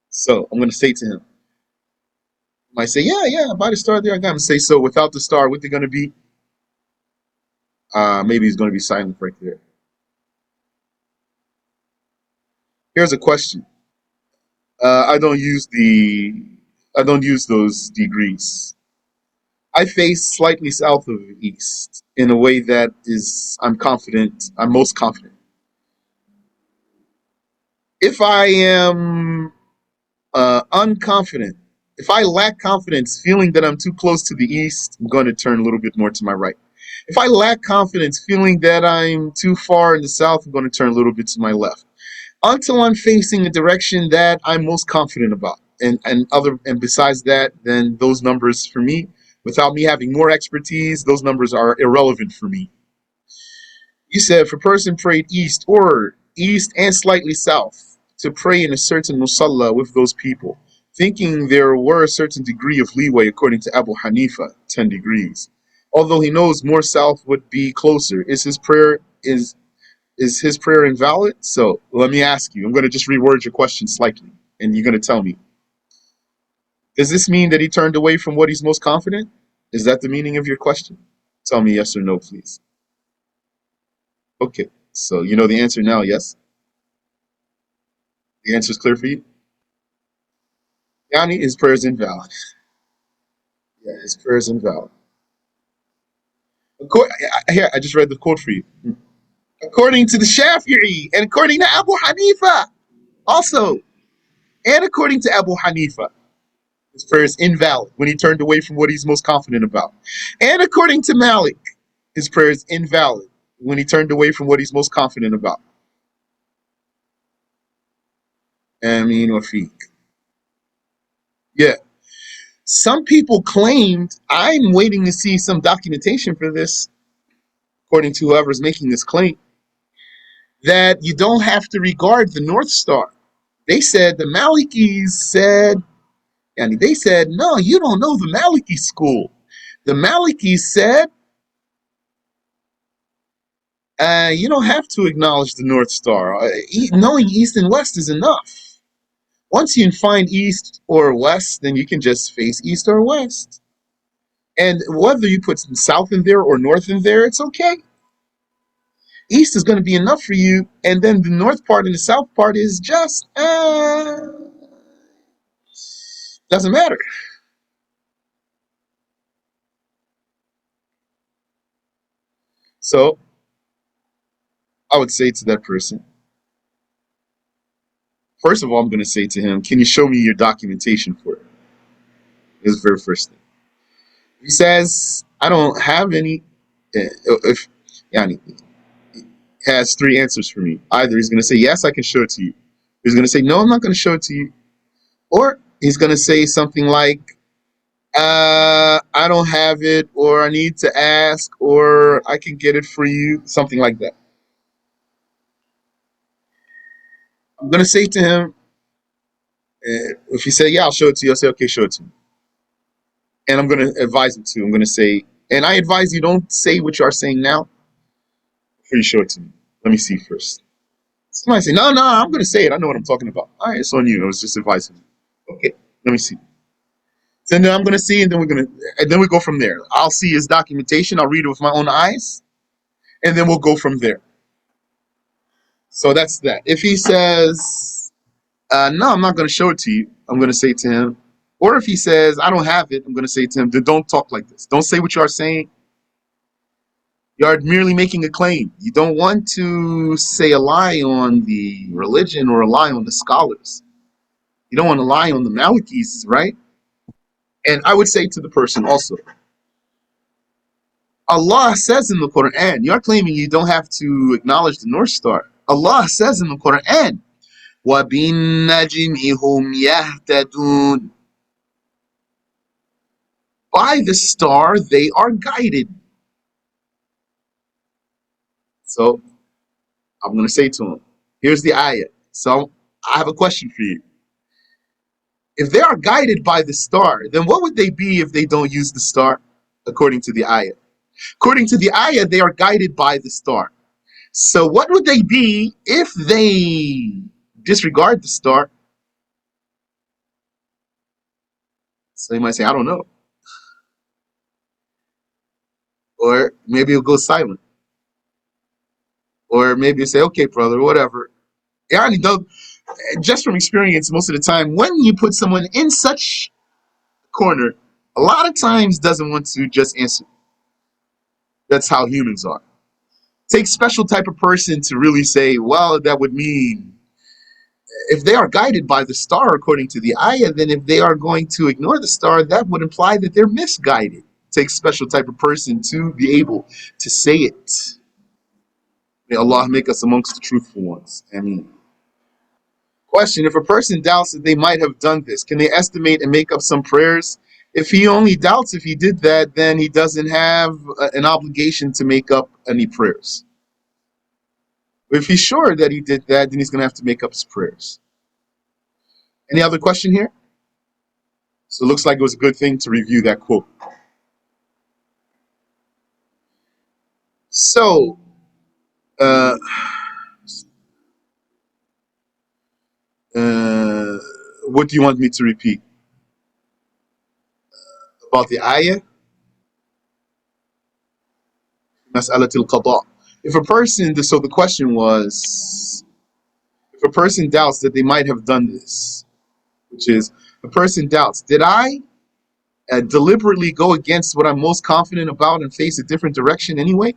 So I'm going to say to him, I might say, yeah, by the star, they are guided. I'm going to say, so without the star, what they're going to be? Maybe he's going to be silent right there. Here's a question. I don't use those degrees. I face slightly south of east in a way that is, I'm confident, I'm most confident. If I am unconfident, if I lack confidence, feeling that I'm too close to the east, I'm going to turn a little bit more to my right. If I lack confidence, feeling that I'm too far in the south, I'm going to turn a little bit to my left until I'm facing a direction that I'm most confident about. And besides that, then those numbers for me, without me having more expertise, those numbers are irrelevant for me. You said if a person prayed east or east and slightly south to pray in a certain musalla with those people, thinking there were a certain degree of leeway according to Abu Hanifa, 10 degrees. Although he knows more south would be closer, is his prayer invalid? So let me ask you. I'm going to just reword your question slightly, and you're going to tell me. Does this mean that he turned away from what he's most confident? Is that the meaning of your question? Tell me yes or no, please. Okay. So you know the answer now, yes? The answer is clear for you? Yani, his prayer is invalid. Yeah, his prayer is invalid. Here, I just read the quote for you. According to the Shafi'i, and according to Abu Hanifa, also, and according to Abu Hanifa, his prayer is invalid when he turned away from what he's most confident about. And according to Malik, his prayer is invalid when he turned away from what he's most confident about. Ameen wa fiq. Yeah. Some people claimed, I'm waiting to see some documentation for this, according to whoever's making this claim, that you don't have to regard the North Star. They said, the Malikis said, and they said, no, you don't know the Maliki school. The Malikis said, you don't have to acknowledge the North Star. Knowing East and West is enough. Once you find East or West, then you can just face East or West. And whether you put South in there or North in there, it's okay. East is going to be enough for you, and then the North part and the South part is just doesn't matter. So I would say to that person, first of all, I'm going to say to him, can you show me your documentation for it? Is the very first thing. He says, I don't have any. If Yani has three answers for me. Either he's going to say, yes, I can show it to you. He's going to say, no, I'm not going to show it to you. Or he's going to say something like, I don't have it, or I need to ask, or I can get it for you, something like that. I'm going to say to him, if he say, yeah, I'll show it to you, I'll say, okay, show it to me. And I'm going to advise him to. I'm going to say, and I advise you don't say what you are saying now before you show it to me. Let me see first. Somebody say, no, I'm going to say it. I know what I'm talking about. All right, it's on you. I was just advising you. Okay, let me see. So then I'm going to see, and then we go from there. I'll see his documentation. I'll read it with my own eyes, and then we'll go from there. So that's that. If he says, no, I'm not going to show it to you, I'm going to say to him, or if he says, I don't have it, I'm going to say to him, then don't talk like this. Don't say what you are saying. You are merely making a claim. You don't want to say a lie on the religion or a lie on the scholars. You don't want to lie on the Malikis, right? And I would say to the person also, Allah says in the Quran, you're claiming you don't have to acknowledge the North Star. Allah says in the Quran, وَبِالنَّجْمِ هُمْ يَهْتَدُونَ. By the star, they are guided. So I'm going to say to him, here's the ayah. So I have a question for you. If they are guided by the star, then what would they be if they don't use the star? According to the ayah. According to the ayah, they are guided by the star. So what would they be if they disregard the star? So you might say, I don't know. Or maybe it'll go silent. Or maybe you say, okay, brother, whatever. Yeah, just from experience, most of the time, when you put someone in such a corner, a lot of times doesn't want to just answer. That's how humans are. Takes special type of person to really say, well, that would mean if they are guided by the star according to the ayah, then if they are going to ignore the star, that would imply that they're misguided. Takes special type of person to be able to say it. May Allah make us amongst the truthful ones. Ameen. Question: if a person doubts that they might have done this, can they estimate and make up some prayers? If he only doubts if he did that, then he doesn't have an obligation to make up any prayers. If he's sure that he did that, then he's going to have to make up his prayers. Any other question here? So it looks like it was a good thing to review that quote. So, what do you want me to repeat? About the ayah? Mas'alat al-qada. If a person, so the question was, if a person doubts that they might have done this, which is, a person doubts, did I deliberately go against what I'm most confident about and face a different direction anyway?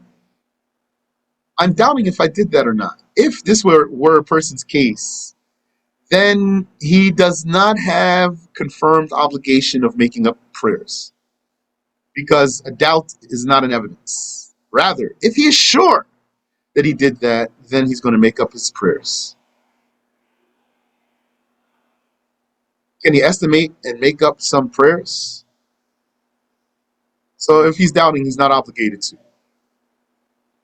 I'm doubting if I did that or not. If this were a person's case, then he does not have confirmed obligation of making up prayers, because a doubt is not an evidence. Rather, if he is sure that he did that, then he's going to make up his prayers. Can he estimate and make up some prayers? So if he's doubting, he's not obligated to.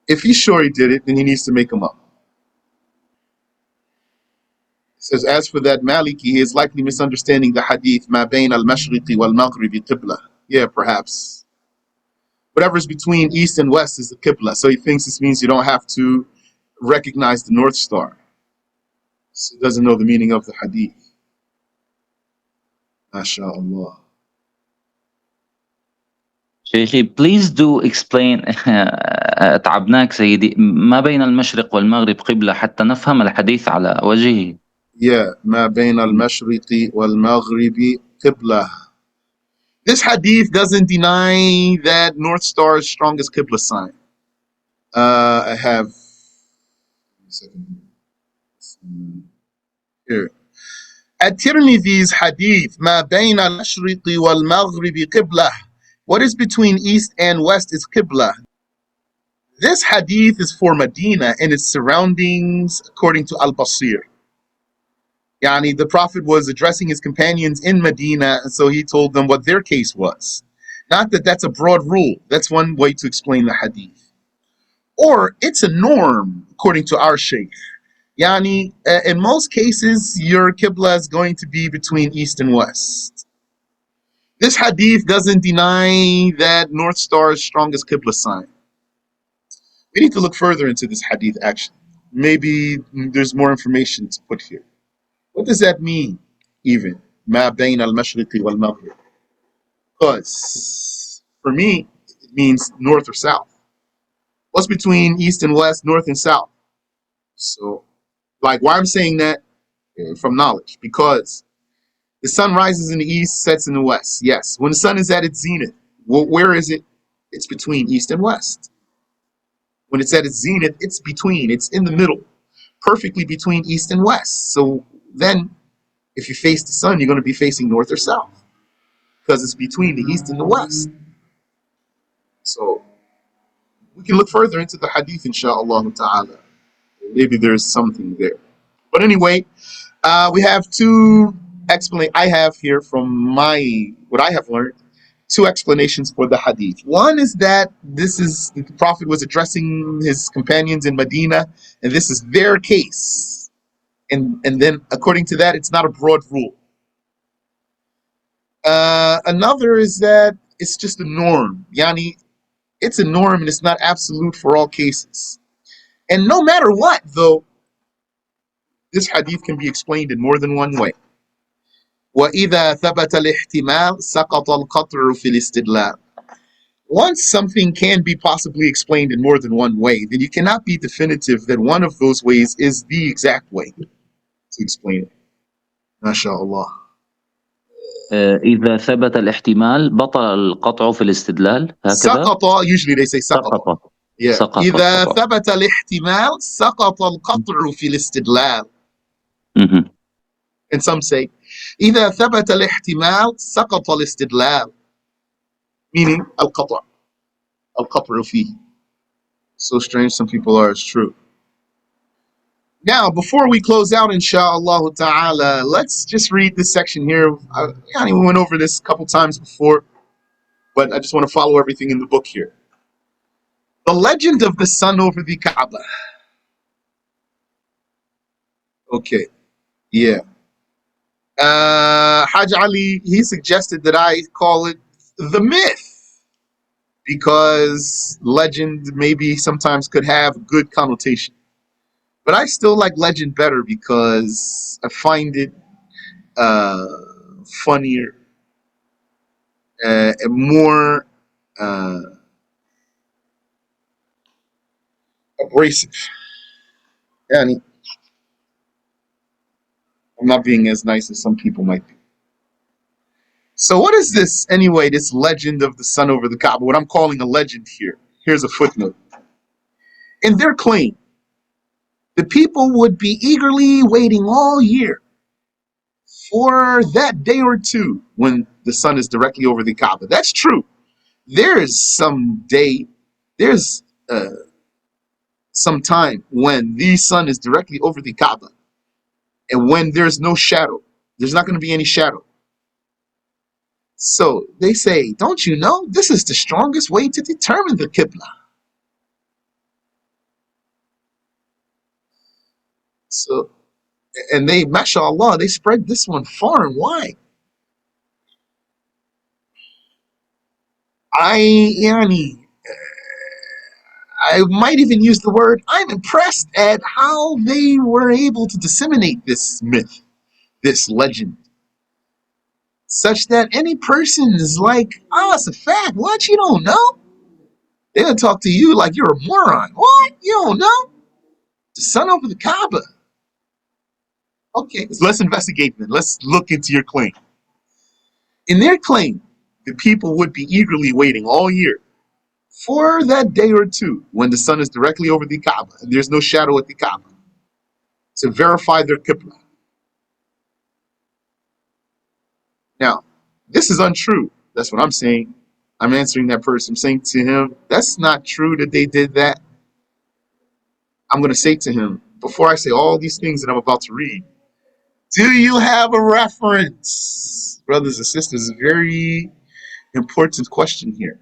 If he's sure he did it, then he needs to make them up. It says, as for that Maliki, he is likely misunderstanding the hadith, ma bayn al-mashriqi wal-maghribi qibla. Yeah, perhaps. Whatever's between east and west is the Qiblah. So he thinks this means you don't have to recognize the North Star. So he doesn't know the meaning of the hadith. MashaAllah. شيخي, please do explain تعبناك سيدي, ما بين المشرق والمغرب قبلة حتى نفهم الحديث على وجهه. Yeah, ما بين المشرق والمغرب قبلة. This hadith doesn't deny that North Star is strongest Qibla sign. I have here. At-Tirmidhi's hadith, ما بين المشرق والمغرب قبلة. What is between east and west is Qibla. This hadith is for Medina and its surroundings, according to Al-Basir. Yani, the Prophet was addressing his companions in Medina, and so he told them what their case was. Not that that's a broad rule. That's one way to explain the hadith. Or it's a norm, according to our Shaykh. Yani, in most cases, your Qibla is going to be between east and west. This hadith doesn't deny that North Star is strongest Qibla sign. We need to look further into this hadith, actually. Maybe there's more information to put here. What does that mean, even? Ma bayn al-mashriqi wal-maghrib. Because, for me, it means north or south. What's between east and west, north and south? So, like, why I'm saying that? From knowledge. Because the sun rises in the east, sets in the west. Yes. When the sun is at its zenith, where is it? It's between east and west. When it's at its zenith, it's between. It's in the middle. Perfectly between east and west. So then, if you face the sun, you're going to be facing north or south. Because it's between the east and the west. So, we can look further into the hadith, insha'Allah ta'ala. Maybe there's something there. But anyway, we have two I have here from what I have learned, two explanations for the hadith. One is that the Prophet was addressing his companions in Medina, and this is their case. And then, according to that, it's not a broad rule. Another is that it's just a norm. Yani, it's a norm and it's not absolute for all cases. And no matter what, though, this hadith can be explained in more than one way. وَإِذَا ثَبَتَ الْإِحْتِمَالِ سَقَطَ الْقَطْعُ فِي الْإِسْتِدْلَالِ. Once something can be possibly explained in more than one way, then you cannot be definitive that one of those ways is the exact way to explain it. MashaAllah. إذا ثبت الاحتمال بطل القطع في الاستدلال هكذا. سقط, usually they say سقط. سقط. Yeah. سقط إذا القطع. ثبت الاحتمال سقط القطع في الاستدلال. مهم. And some say إذا ثبت الاحتمال سقط الاستدلال, meaning القطع فيه. So strange some people are, it's true. Now, before we close out, inshallah ta'ala, let's just read this section here. We went over this a couple times before, but I just want to follow everything in the book here. The legend of the sun over the Kaaba. Okay, yeah. Hajj Ali, he suggested that I call it the myth, because legend maybe sometimes could have good connotation. But I still like legend better because I find it funnier and more abrasive. Yani, I'm not being as nice as some people might be. So what is this anyway, this legend of the sun over the Kaaba, what I'm calling a legend here? Here's a footnote. In their claim, the people would be eagerly waiting all year for that day or two when the sun is directly over the Kaaba. That's true. There is some day, there's some time when the sun is directly over the Kaaba, and when there's no shadow, there's not going to be any shadow. So they say, don't you know, this is the strongest way to determine the Qiblah. So, and they, mashallah, they spread this one far and wide. I might even use the word, I'm impressed at how they were able to disseminate this myth, this legend, such that any person is like, oh, it's a fact. What? You don't know? They'll talk to you like you're a moron. What? You don't know? The sun over the Kaaba. Okay, so let's investigate then. Let's look into your claim. In their claim, the people would be eagerly waiting all year for that day or two when the sun is directly over the Kaaba and there's no shadow at the Kaaba to verify their Qiblah. Now, this is untrue. That's what I'm saying. I'm answering that person. I'm saying to him, that's not true that they did that. I'm going to say to him, before I say all these things that I'm about to read, do you have a reference? Brothers and sisters, a very important question here.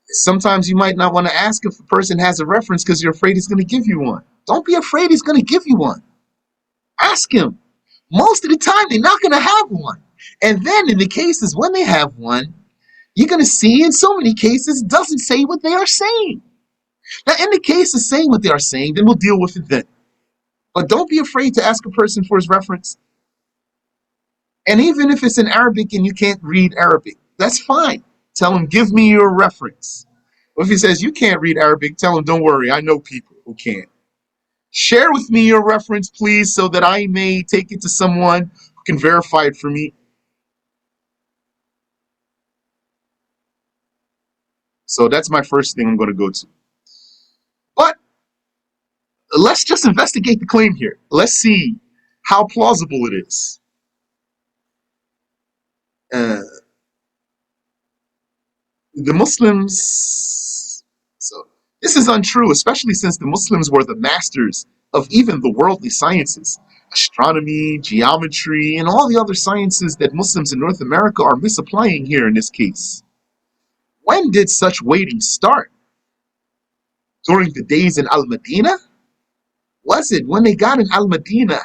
Sometimes you might not want to ask if the person has a reference because you're afraid he's going to give you one. Don't be afraid he's going to give you one. Ask him. Most of the time, they're not going to have one. And then in the cases when they have one, you're going to see in so many cases, it doesn't say what they are saying. Now, in the case of saying what they are saying, then we'll deal with it then. But don't be afraid to ask a person for his reference. And even if it's in Arabic and you can't read Arabic, that's fine. Tell him, give me your reference. Or if he says you can't read Arabic, tell him, don't worry, I know people who can. Share with me your reference, please, so that I may take it to someone who can verify it for me. So that's my first thing I'm going to go to. But let's just investigate the claim here. Let's see how plausible it is. The Muslims, so this is untrue, especially since the Muslims were the masters of even the worldly sciences, astronomy, geometry, and all the other sciences that Muslims in North America are misapplying here in this case. When did such waiting start? During the days in Al-Madinah? Was it when they got in Al-Madinah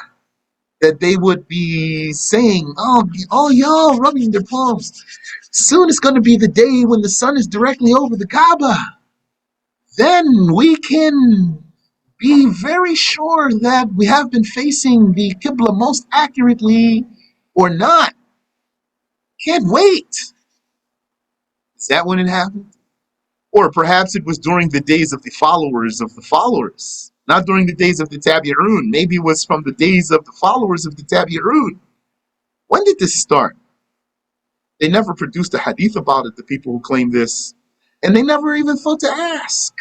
that they would be saying, oh, y'all rubbing their palms. Soon it's going to be the day when the sun is directly over the Kaaba. Then we can be very sure that we have been facing the Qibla most accurately or not. Can't wait. Is that when it happened? Or perhaps it was during the days of the followers of the followers Not during the days of the Tabi'un. Maybe it was from the days of the followers of the Tabi'un. When did this start? They never produced a hadith about it, the people who claim this. And they never even thought to ask.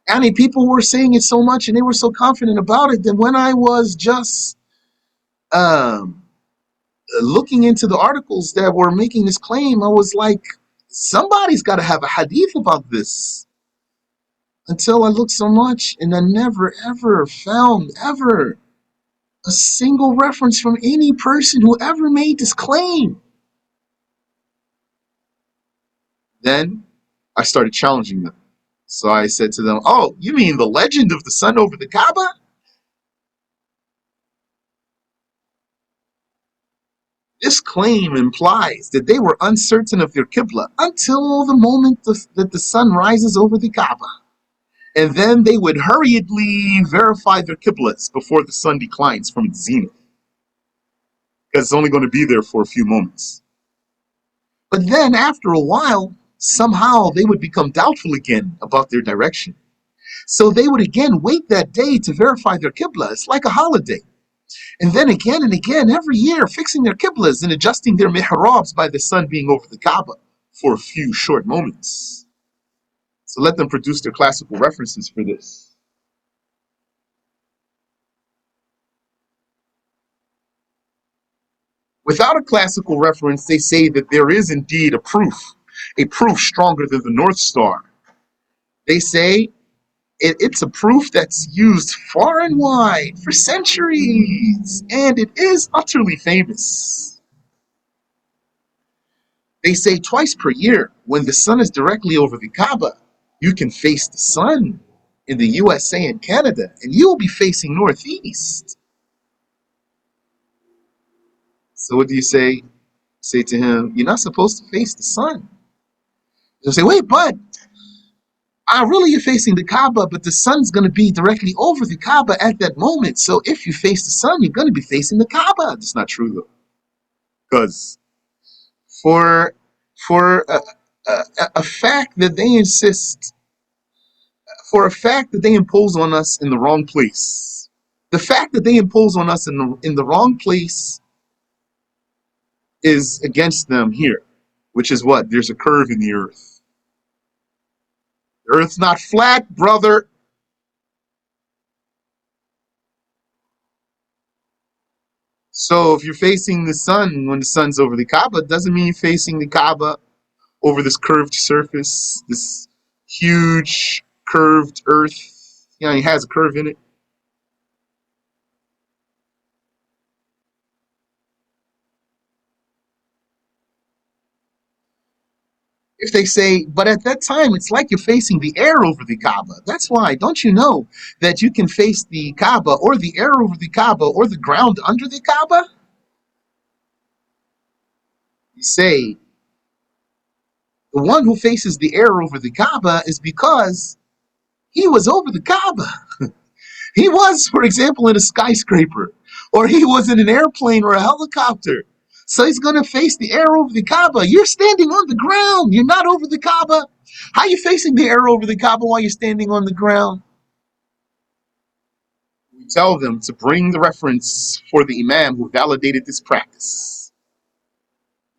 I mean, people were saying it so much and they were so confident about it that when I was just um, looking into the articles that were making this claim, I was like, somebody's got to have a hadith about this. Until I looked so much and I never ever found ever a single reference from any person who ever made this claim. Then I started challenging them. So I said to them, oh, you mean the legend of the sun over the Kaaba? This claim implies that they were uncertain of their Qiblah until the moment that the sun rises over the Kaaba. And then they would hurriedly verify their Qiblahs before the sun declines from its zenith. Because it's only going to be there for a few moments. But then after a while, somehow they would become doubtful again about their direction. So they would again wait that day to verify their Qiblah. It's like a holiday. And then again and again, every year, fixing their Qiblahs and adjusting their mihrabs by the sun being over the Kaaba for a few short moments. So let them produce their classical references for this. Without a classical reference, they say that there is indeed a proof stronger than the North Star. They say it's a proof that's used far and wide for centuries, and it is utterly famous. They say twice per year, when the sun is directly over the Kaaba, you can face the sun in the USA and Canada, and you'll be facing northeast. So what do you say? Say to him, you're not supposed to face the sun. They'll say, wait, but really you're facing the Kaaba, but the sun's going to be directly over the Kaaba at that moment. So if you face the sun, you're going to be facing the Kaaba. That's not true, though. Because for a fact that they insist, for a fact that they impose on us in the wrong place, the fact that they impose on us in the wrong place is against them here, which is what? There's a curve in the earth. The earth's not flat, brother. So if you're facing the sun when the sun's over the Kaaba, it doesn't mean you're facing the Kaaba over this curved surface, this huge curved earth. You know, it has a curve in it. If they say, but at that time, it's like you're facing the air over the Kaaba. That's why, don't you know that you can face the Kaaba or the air over the Kaaba or the ground under the Kaaba? You say, the one who faces the air over the Kaaba is because he was over the Kaaba. He was, for example, in a skyscraper, or he was in an airplane or a helicopter. So he's going to face the air over the Kaaba. You're standing on the ground. You're not over the Kaaba. How are you facing the air over the Kaaba while you're standing on the ground? We tell them to bring the reference for the Imam who validated this practice.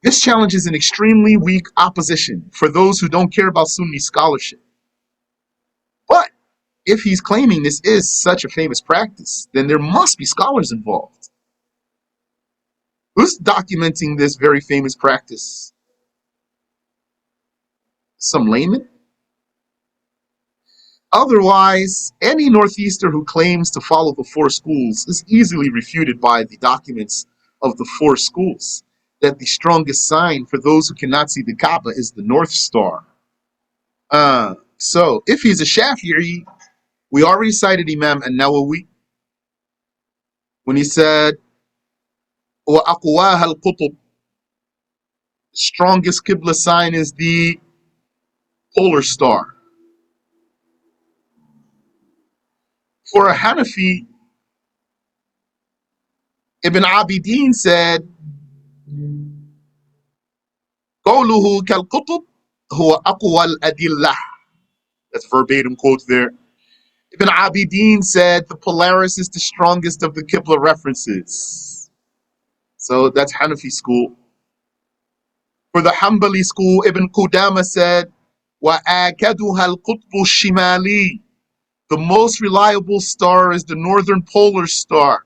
This challenges an extremely weak opposition for those who don't care about Sunni scholarship. But if he's claiming this is such a famous practice, then there must be scholars involved. Who's documenting this very famous practice? Some layman? Otherwise, any Northeaster who claims to follow the four schools is easily refuted by the documents of the four schools, that the strongest sign for those who cannot see the Kaaba is the North Star. So, if he's a Shafi'i, we already cited Imam An-Nawawi when he said, وَأَقْوَاهَا الْقُطُبِ, strongest Qibla sign is the polar star. For a Hanafi, Ibn Abidin said, قَوْلُهُ كَالْقُطُبِ هُوَ أَقْوَى الْأَدِلَّةِ. That's verbatim quote there. Ibn Abidin said the Polaris is the strongest of the Qibla references. So that's Hanafi school. For the Hanbali school, Ibn Qudama said, وَآكَدُهَا الْقُطْبُ الشِّمَالِي. The most reliable star is the northern polar star.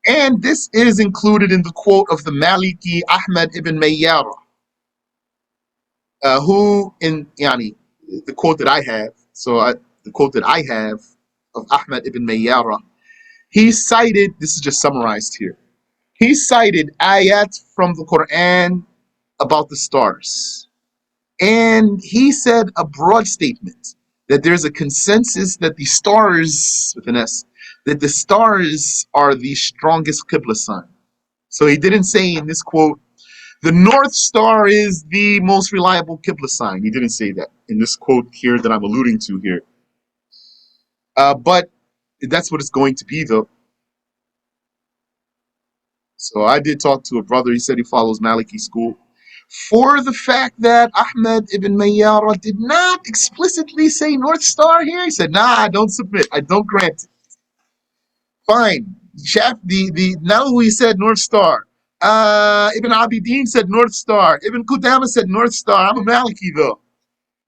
And this is included in the quote of the Maliki Ahmad ibn Mayyara, who in the quote that I have, the quote that I have of Ahmad ibn Mayyara, he cited, this is just summarized here, he cited ayat from the Quran about the stars. And he said a broad statement that there's a consensus that the stars, with an S, that the stars are the strongest Qibla sign. So he didn't say in this quote, the North Star is the most reliable Qibla sign. He didn't say that in this quote here that I'm alluding to here. But that's what it's going to be, though. So I did talk to a brother. He said he follows Maliki school. For the fact that Ahmed ibn Mayyara did not explicitly say North Star here, he said, nah, I don't submit. I don't grant it. Fine. The Nalawi said North Star. Ibn Abidin said North Star. Ibn Qudama said North Star. I'm a Maliki, though.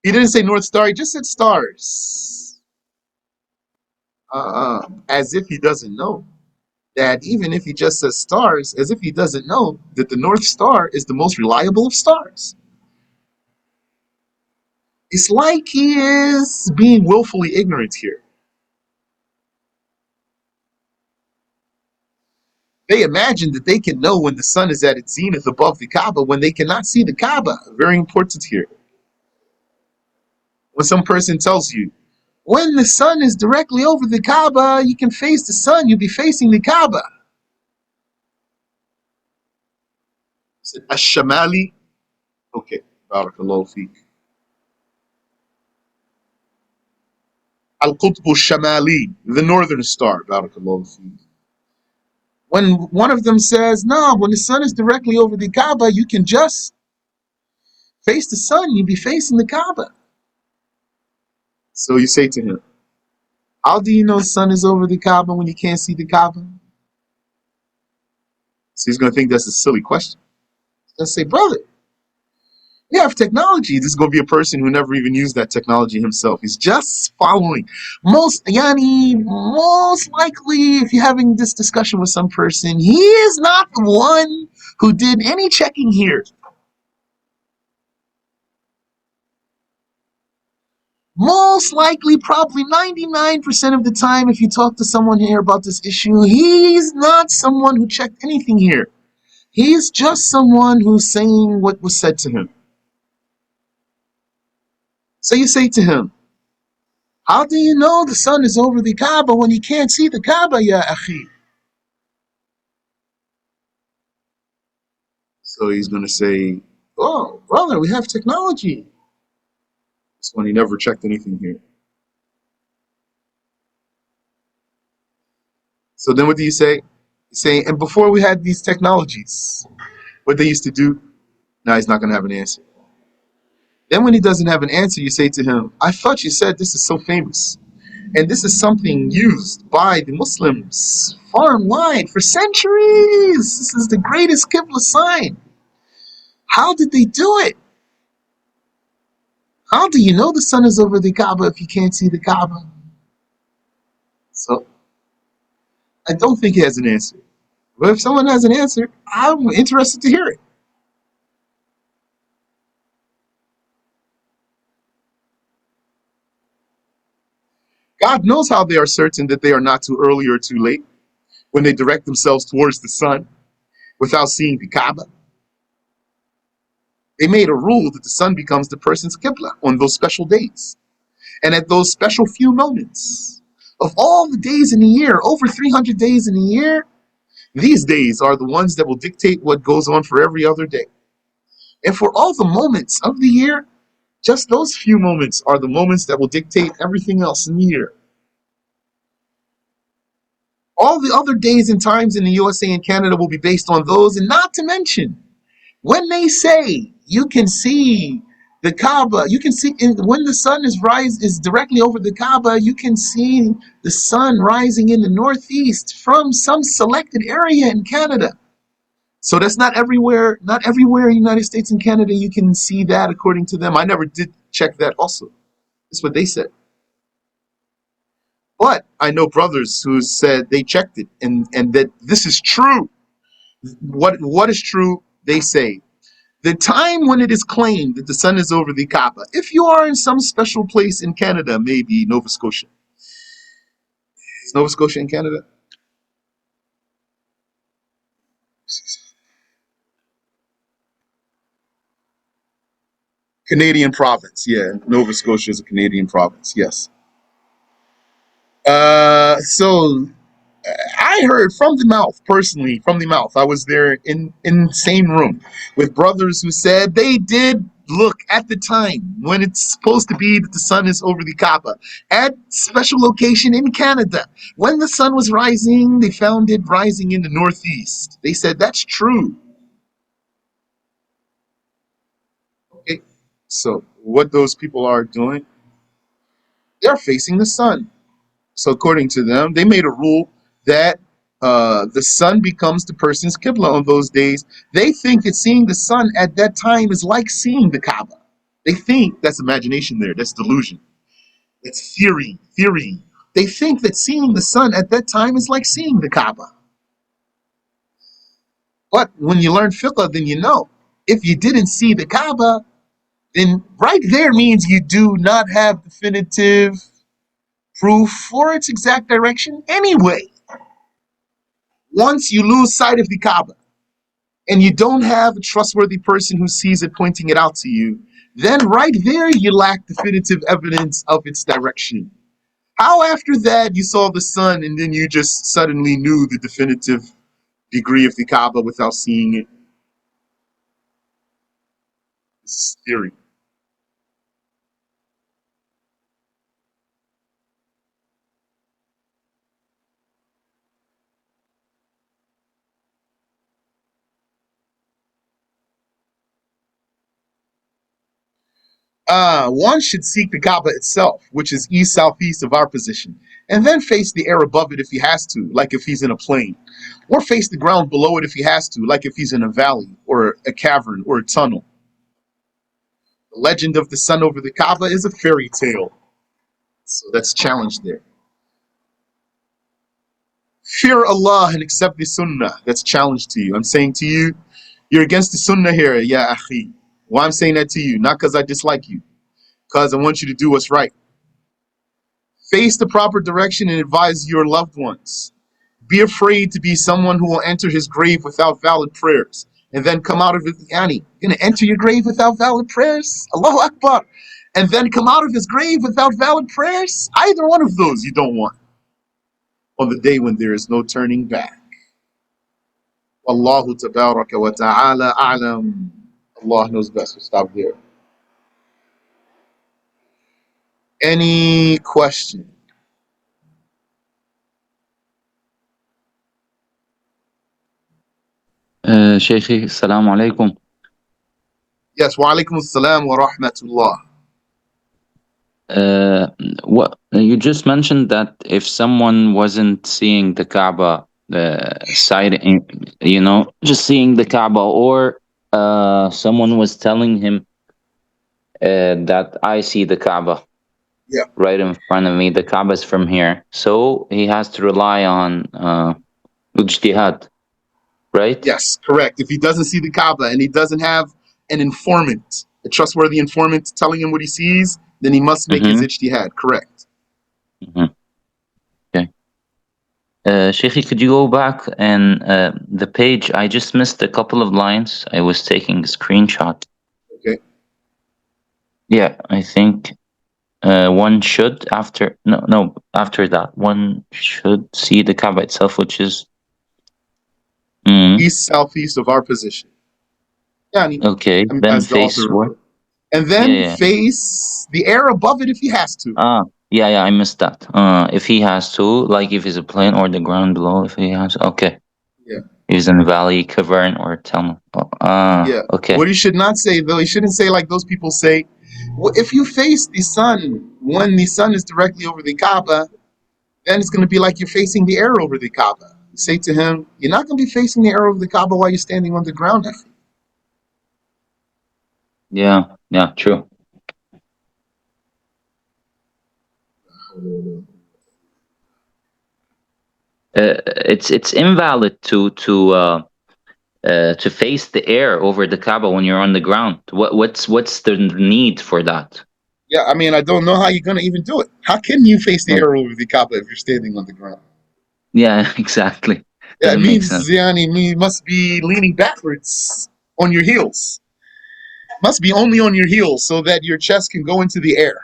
He didn't say North Star. He just said stars. As if he doesn't know that even if he just says stars, as if he doesn't know that the North Star is the most reliable of stars. It's like he is being willfully ignorant here. They imagine that they can know when the sun is at its zenith above the Kaaba when they cannot see the Kaaba. Very important here. When some person tells you, when the sun is directly over the Kaaba, you can face the sun, you'll be facing the Kaaba. Ash-Shamali. Okay, Barakallahu Feek. Al-Qutb al-Shamali, the northern star, Barakallahu Feek. When one of them says, no, when the sun is directly over the Kaaba, you can just face the sun, you'll be facing the Kaaba. So you say to him, how do you know the sun is over the Kaaba when you can't see the Kaaba? So he's going to think that's a silly question. He's going to say, brother, you have technology. This is going to be a person who never even used that technology himself. He's just following. Most likely, if you're having this discussion with some person, he is not the one who did any checking here. Most likely, probably 99% of the time, if you talk to someone here about this issue, he's not someone who checked anything here. He's just someone who's saying what was said to him. So you say to him, how do you know the sun is over the Kaaba when you can't see the Kaaba, ya akhi? So he's going to say, oh, brother, we have technology. This one, he never checked anything here. So then what do you say? You say, and before we had these technologies, what they used to do, now he's not going to have an answer. Then when he doesn't have an answer, you say to him, I thought you said this is so famous. And this is something used by the Muslims far and wide for centuries. This is the greatest Qibla sign. How did they do it? How do you know the sun is over the Kaaba if you can't see the Kaaba? So, I don't think he has an answer. But if someone has an answer, I'm interested to hear it. God knows how they are certain that they are not too early or too late when they direct themselves towards the sun without seeing the Kaaba. They made a rule that the sun becomes the person's Qibla on those special days. And at those special few moments of all the days in the year, over 300 days in a year, these days are the ones that will dictate what goes on for every other day. And for all the moments of the year, just those few moments are the moments that will dictate everything else in the year. All the other days and times in the USA and Canada will be based on those, and not to mention, when they say you can see the Kaaba, you can see when the sun is directly over the Kaaba, you can see the sun rising in the northeast from some selected area in Canada. So that's not everywhere. Not everywhere in the United States and Canada you can see that. According to them, I never did check that. Also, that's what they said. But I know brothers who said they checked it and that this is true. What is true? They say the time when it is claimed that the sun is over the Kaaba. If you are in some special place in Canada, maybe Nova Scotia. Is Nova Scotia in Canada? Canadian province. Yeah, Nova Scotia is a Canadian province. Yes. So I heard from the mouth, personally, from the mouth. I was there in the same room with brothers who said they did look at the time when it's supposed to be that the sun is over the Kaaba at special location in Canada. When the sun was rising, they found it rising in the northeast. They said that's true. Okay, so what those people are doing, they're facing the sun. So according to them, they made a rule that the sun becomes the person's Qibla on those days. They think that seeing the sun at that time is like seeing the Kaaba. They think that's imagination there. That's delusion. That's theory. Theory. They think that seeing the sun at that time is like seeing the Kaaba. But when you learn fiqh, then you know. If you didn't see the Kaaba, then right there means you do not have definitive proof for its exact direction anyway. Once you lose sight of the Kaaba and you don't have a trustworthy person who sees it pointing it out to you, then right there you lack definitive evidence of its direction. How after that you saw the sun and then you just suddenly knew the definitive degree of the Kaaba without seeing it? This is theory. One should seek the Kaaba itself, which is east southeast of our position, and then face the air above it if he has to, like if he's in a plain, or face the ground below it if he has to, like if he's in a valley or a cavern or a tunnel. The legend of the sun over the Kaaba is a fairy tale, so that's challenged there. Fear Allah and accept the Sunnah. That's challenged to you. I'm saying to you, you're against the Sunnah here, ya akhi. Why I'm saying that to you? Not because I dislike you, because I want you to do what's right. Face the proper direction and advise your loved ones. Be afraid to be someone who will enter his grave without valid prayers and then come out of it. Yani, you're going to enter your grave without valid prayers? Allahu Akbar. And then come out of his grave without valid prayers? Either one of those you don't want on the day when there is no turning back. Wallahu tabaraka wa ta'ala a'lam. Allah knows best. We'll stop there. Any question? Shaykhi, assalamu alaikum. Yes, wa alaikum assalam wa rahmatullah. What you just mentioned that if someone wasn't seeing the Kaaba side, just seeing the Kaaba, or someone was telling him that I see the Kaaba Yeah. right in front of me, the Kaaba is from here, so he has to rely on ijtihad, right? Yes, correct. If he doesn't see the Kaaba and he doesn't have an informant, a trustworthy informant telling him what he sees, then he must make his ijtihad. Correct. Okay. Sheikhi, could you go back and the page? I just missed a couple of lines. I was taking a screenshot. Okay. Yeah, I think one should after that one should see the Kaaba itself, which is East southeast of our position. Yeah, okay. Then as the face author what? wrote. And then Yeah. face the air above it if he has to. Yeah, I missed that. If he has to, like if it's a plane or the ground below, if he has, okay. is in valley, cavern, or tunnel. Yeah. Okay. What he should not say, though, he shouldn't say like those people say, well, if you face the sun when the sun is directly over the Kaaba, then it's going to be like you're facing the air over the Kaaba. You say to him, you're not going to be facing the air over the Kaaba while you're standing on the ground. Yeah. Yeah. True. It's invalid to face the air over the Kaaba when you're on the ground. What's the need for that? Yeah, I mean, I don't know how you're going to even do it. How can you face the air over the Kaaba if you're standing on the ground? Yeah, exactly. Yeah, it Doesn't make sense. means, you must be leaning backwards on your heels. Must be only on your heels so that your chest can go into the air.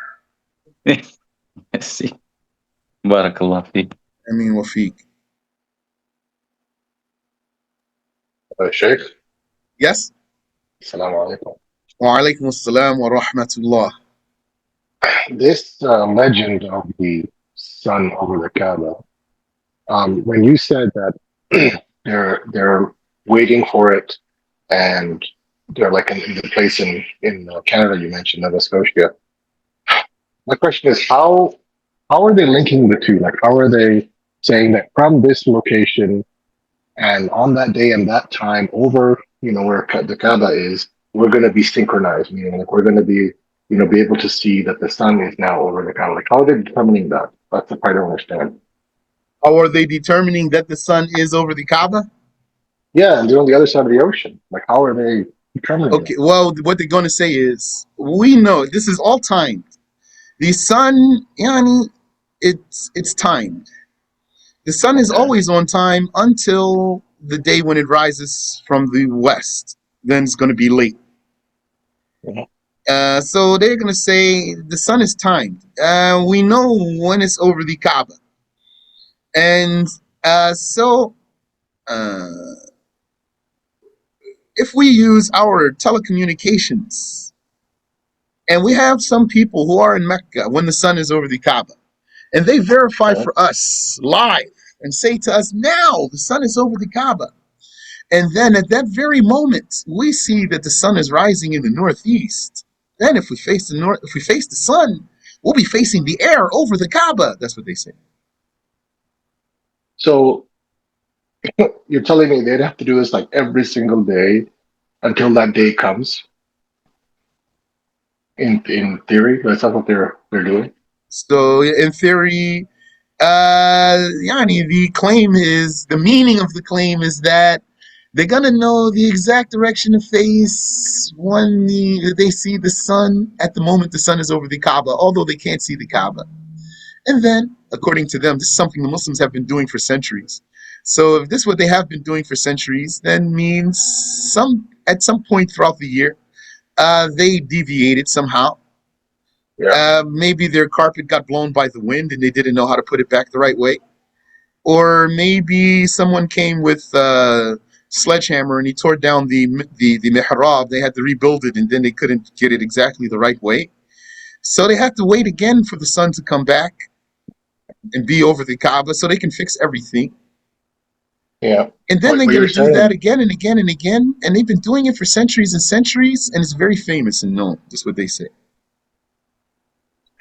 I see. Barakallah fi. I mean, Wafiq. Sheikh, Yes? Assalamu alaikum. Wa alaikum assalam wa rahmatullah. This legend of the sun over the Kaaba, when you said that they're waiting for it, and they're like in the place in Canada you mentioned, Nova Scotia. My question is how are they linking the two? Like, how are they saying that from this location and on that day and that time over, where the Kaaba is, we're going to be synchronized, meaning like we're going to be, be able to see that the sun is now over the Kaaba. Like, how are they determining that? That's the part I don't understand. How are they determining that the sun is over the Kaaba? Yeah, and they're on the other side of the ocean. Like, how are they determining Okay, that? well, what they're going to say is, we know this is all timed. The sun, it's timed. The sun is Okay. always on time until the day when it rises from the west. Then it's going to be late. Mhm. So they're going to say the sun is timed. We know when it's over the Kaaba. And so uh, if we use our telecommunications, and we have some people who are in Mecca when the sun is over the Kaaba, and they verify Okay. for us live and say to us, now the sun is over the Kaaba. And then at that very moment, we see that the sun is rising in the northeast. Then if we face the north, if we face the sun, we'll be facing the air over the Kaaba. That's what they say. So you're telling me they'd have to do this like every single day until that day comes? In theory, that's not what they're doing. So in theory, the claim is, the meaning of the claim is that they're gonna know the exact direction to face when they see the sun at the moment the sun is over the Kaaba, although they can't see the Kaaba. And then, according to them, this is something the Muslims have been doing for centuries. So if this is what they have been doing for centuries, then means at some point throughout the year, they deviated somehow. Yeah. Maybe their carpet got blown by the wind and they didn't know how to put it back the right way. Or maybe someone came with a sledgehammer and he tore down the mihrab. They had to rebuild it and then they couldn't get it exactly the right way. So they had to wait again for the sun to come back and be over the Kaaba so they can fix everything. Yeah. And then What, they're what going you're to do that saying, again and again and again. And they've been doing it for centuries and centuries. And it's very famous and known. That's what they say.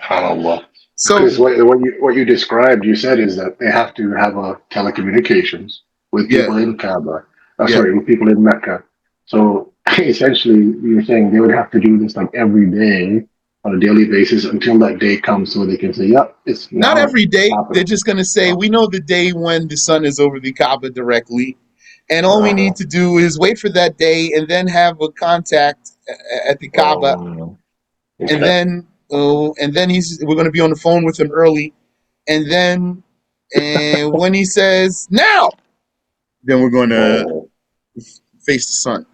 subhanAllah. So, Because what you described, you said is that they have to have a telecommunications with yeah, people in Kaaba. yeah. Sorry, with people in Mecca. So essentially, you're saying they would have to do this like every day on a daily basis until that day comes, so they can say, "Yep, it's Not now every day. They're happening." just going to say, we know the day when the sun is over the Kaaba directly. And all we Uh, need to do is wait for that day and then have a contact at the Kaaba. um, And okay. then, we're going to be on the phone with him early. And then, when he says, now, then we're going to Oh, face the sun,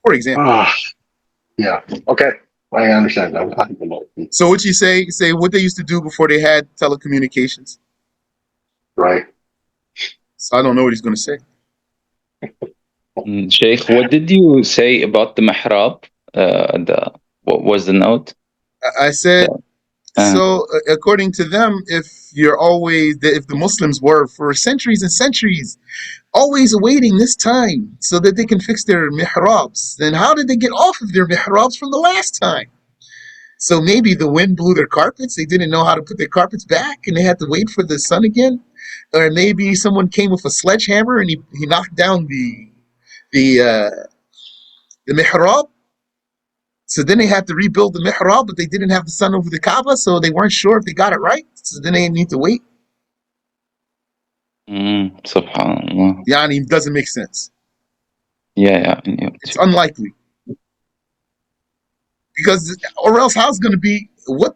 for example. ah, yeah. Okay, I understand. I'm happy to know. So what you say what they used to do before they had telecommunications. Right. So I don't know what he's going to say. Sheikh, what did you say about the mihrab? What was the note? I said, The- So, according to them, if the Muslims were for centuries and centuries always awaiting this time so that they can fix their mihrabs, then how did they get off of their mihrabs from the last time? So maybe the wind blew their carpets. They didn't know how to put their carpets back, and they had to wait for the sun again. Or maybe someone came with a sledgehammer and he knocked down the the mihrab. So then they had to rebuild the mihrab, but they didn't have the sun over the Kaaba, so they weren't sure if they got it right. So then they need to wait. Subhanallah. Yani, it doesn't make sense. Yeah. It's unlikely. Because, or else how's going to be, what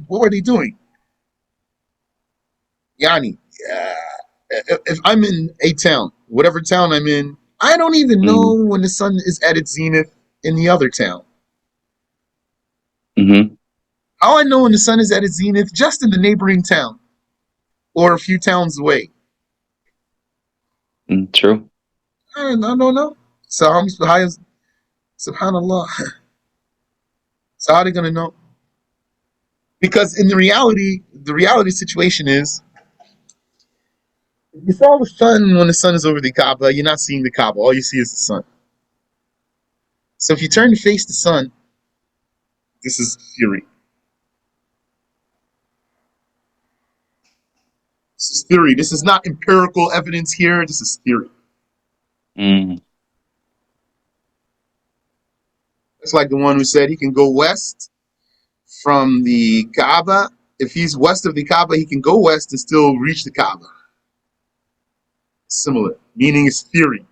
were they doing? Yani, if I'm in a town, whatever town I'm in, I don't even know when the sun is at its zenith in the other town. Mm-hmm. How I know when the sun is at its zenith just in the neighboring town or a few towns away. True. I don't know. So subhanallah. So how are they gonna know? Because in the reality situation is you saw the sun when the sun is over the Kaaba, you're not seeing the Kaaba, all you see is the sun. So if you turn to face the sun, this is theory. This is theory. This is not empirical evidence here. This is theory. It's like the one who said he can go west from the Kaaba. If he's west of the Kaaba, he can go west and still reach the Kaaba. Similar, meaning it's theory.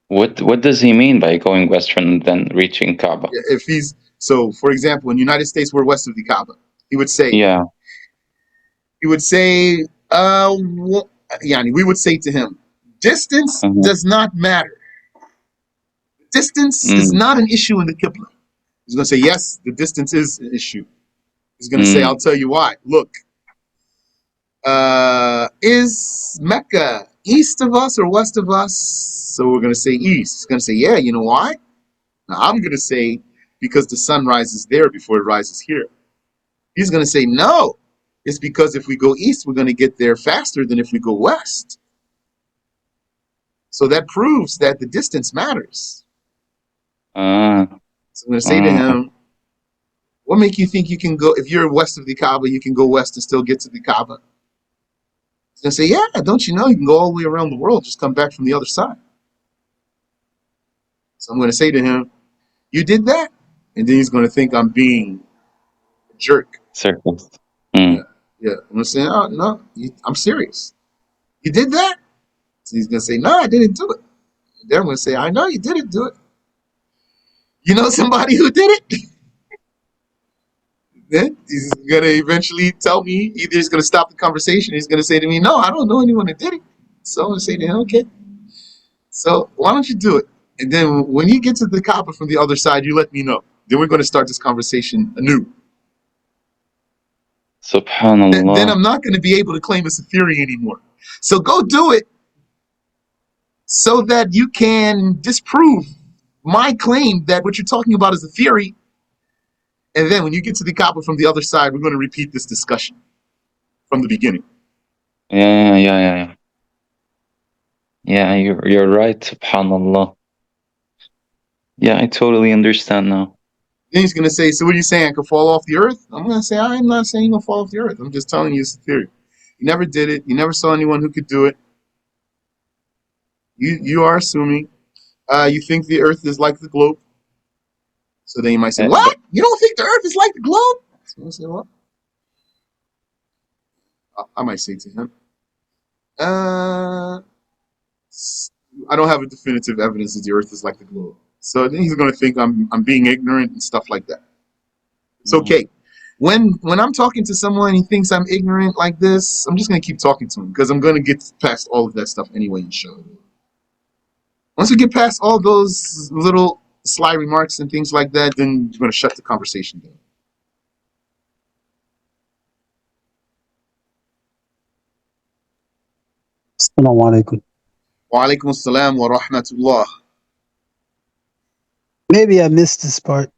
What does he mean by going west from then reaching Kaaba? If he's so, for example, in the United States, we're west of the Kaaba. He would say, Yani, we would say to him, distance does not matter. Distance is not an issue in the Qiblah. He's going to say, yes, the distance is an issue. He's going to say, I'll tell you why. Look, is Mecca east of us or west of us? So we're going to say east. He's going to say, yeah, you know why? Now I'm going to say, because the sun rises there before it rises here. He's going to say, no, it's because if we go east, we're going to get there faster than if we go west. So that proves that the distance matters. So I'm going to say to him, what make you think you can go, if you're west of the Kaaba, you can go west and still get to the Kaaba? He's going to say, yeah, don't you know, you can go all the way around the world, just come back from the other side. So I'm going to say to him, you did that? And then he's going to think I'm being a jerk. Circles. Yeah. I'm going to say, oh, no, I'm serious. You did that? So he's going to say, no, I didn't do it. And then I'm going to say, I know you didn't do it. You know somebody who did it? Then he's going to eventually tell me, either he's going to stop the conversation, or he's going to say to me, no, I don't know anyone that did it. So I'm going to say to him, okay, so why don't you do it? And then when you get to the Kaaba from the other side, you let me know. Then we're going to start this conversation anew. Subhanallah. Then I'm not going to be able to claim it's a theory anymore. So go do it so that you can disprove my claim that what you're talking about is a theory. And then when you get to the Kaaba from the other side, we're going to repeat this discussion from the beginning. Yeah, you're right, subhanallah. Yeah, I totally understand now. Then he's going to say, so what are you saying? I could fall off the earth? I'm going to say, I'm not saying you're going to fall off the earth. I'm just telling you it's a theory. You never did it. You never saw anyone who could do it. You are assuming. You think the earth is like the globe. So then you might say, what? You don't think the earth is like the globe? So I say, what? I might say to him, I don't have a definitive evidence that the earth is like the globe. So then he's going to think I'm being ignorant and stuff like that. It's okay. When I'm talking to someone and he thinks I'm ignorant like this, I'm just going to keep talking to him because I'm going to get past all of that stuff anyway, inshallah. Once we get past all those little sly remarks and things like that, then we're going to shut the conversation down. Assalamu alaikum. Wa alaikum assalam wa rahmatullah. Maybe I missed this part.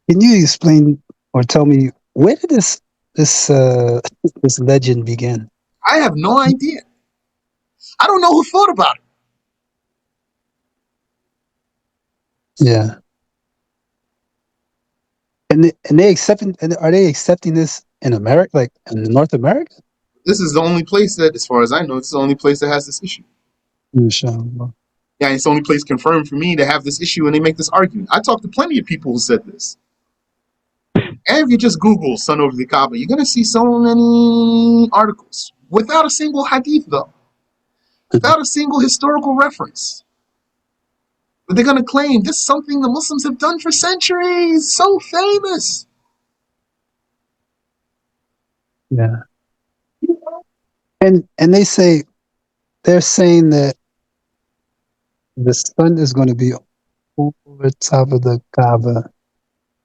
Can you explain or tell me where did this this legend begin? I have no idea. I don't know who thought about it. Yeah, and they accepting, and are they accepting this in America, like in North America? This is the only place that, as far as I know, it's the only place that has this issue. Inshallah. Yeah, it's the only place confirmed for me to have this issue, and they make this argument. I talked to plenty of people who said this. And if you just Google "sun over the Kaaba," you're gonna see so many articles without a single hadith, though, without a single historical reference. But they're gonna claim this is something the Muslims have done for centuries, so famous. Yeah, and they say they're saying that the sun is going to be over top of the Kaaba.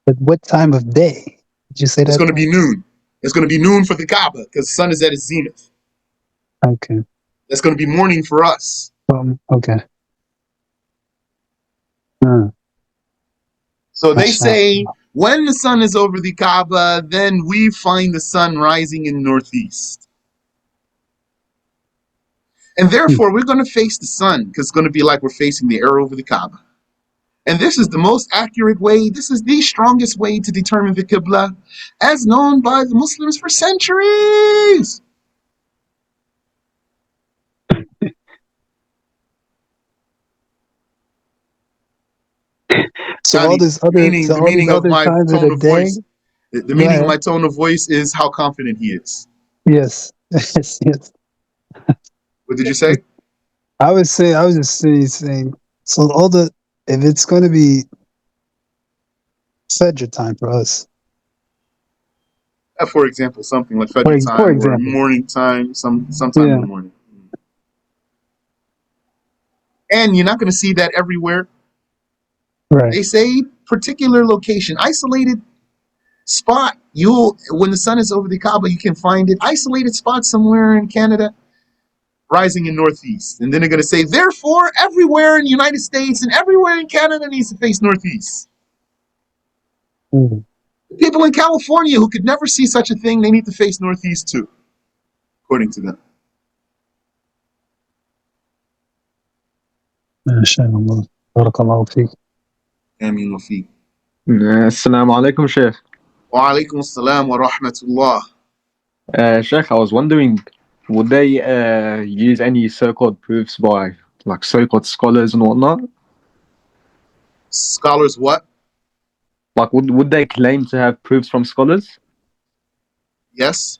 But what time of day? Did you say It's that? gonna be noon. It's gonna be noon for the Kaaba because the sun is at its zenith. Okay. That's gonna be morning for us. Okay. So they Mashallah. say when the sun is over the Kaaba, then we find the sun rising in northeast. And therefore, we're going to face the sun because it's going to be like we're facing the arrow over the Kaaba. And this is the most accurate way, this is the strongest way to determine the Qiblah as known by the Muslims for centuries. So Yani, the all these meaning of other my times of the tone of day. voice, the Go meaning of ahead. my tone of voice is how confident he is. Yes. Yes. What did you say? I was just saying. So if it's going to be Fajr time for us, For example, something like for Fajr for time or example, morning time, sometime in yeah, the morning. And you're not going to see that everywhere. right. They say particular location, isolated spot. When the sun is over the Kaaba, you can find it. Isolated spot somewhere in Canada, rising in northeast. And then they're going to say, therefore, everywhere in the United States and everywhere in Canada needs to face northeast. Mm. People in California who could never see such a thing, they need to face northeast too, according to them. Mashallah. Barakallahu feek. Ameen wa fiik. Assalamu alaikum, Sheikh. Wa alaikum assalam wa rahmatullah. Sheikh, I was wondering, would they use any so-called proofs by like so-called scholars and whatnot? Scholars what? Like, would they claim to have proofs from scholars? Yes.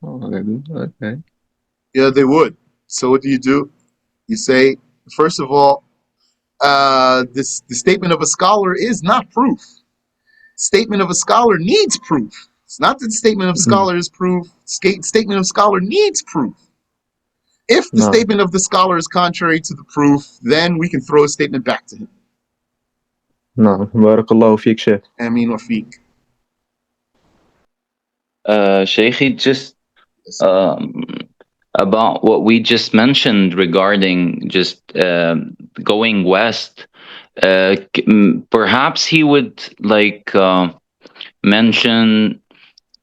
Oh, okay. Yeah, they would. So what do? You say, first of all, the statement of a scholar is not proof. Statement of a scholar needs proof. It's not that the statement of Mm, scholar is proof. Statement of scholar needs proof. If the no. statement of the scholar is contrary to the proof, then we can throw a statement back to him. No. Barakallahu feek, Sheikh. Ameen wa fiik. Shaykhi, just Yes. about what we just mentioned regarding just going west. Perhaps he would like mention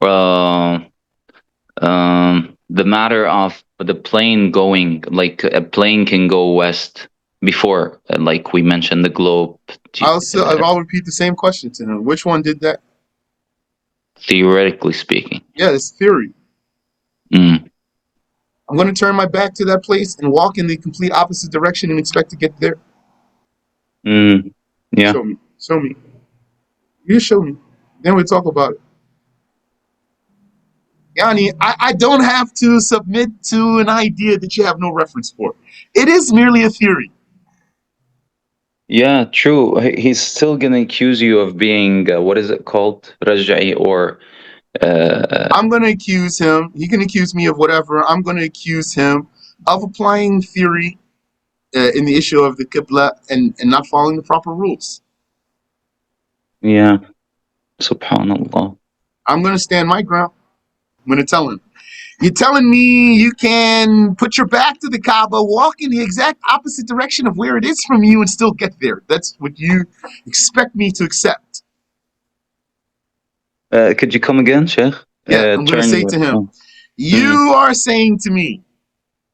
the matter of the plane going, like a plane can go west before, like we mentioned the globe. I'll repeat the same question to him. Which one did that? Theoretically speaking. Yeah, it's theory. Mm. I'm going to turn my back to that place and walk in the complete opposite direction and expect to get there. Mm. Yeah. Show me. Show me. You just show me. Then we talk about it. Yani, I don't have to submit to an idea that you have no reference for. It is merely a theory. Yeah, true. He's still gonna accuse you of being what is it called, raj'i, or I'm going to accuse him. He can accuse me of whatever. I'm going to accuse him of applying theory in the issue of the Qibla and not following the proper rules. yeah. Subhanallah. I'm going to stand my ground. I'm going to tell him. You're telling me you can put your back to the Kaaba, walk in the exact opposite direction of where it is from you, and still get there. That's what you expect me to accept. Could you come again, Sheikh? Yeah, I'm going to Turn say your. to him, Mm, you are saying to me,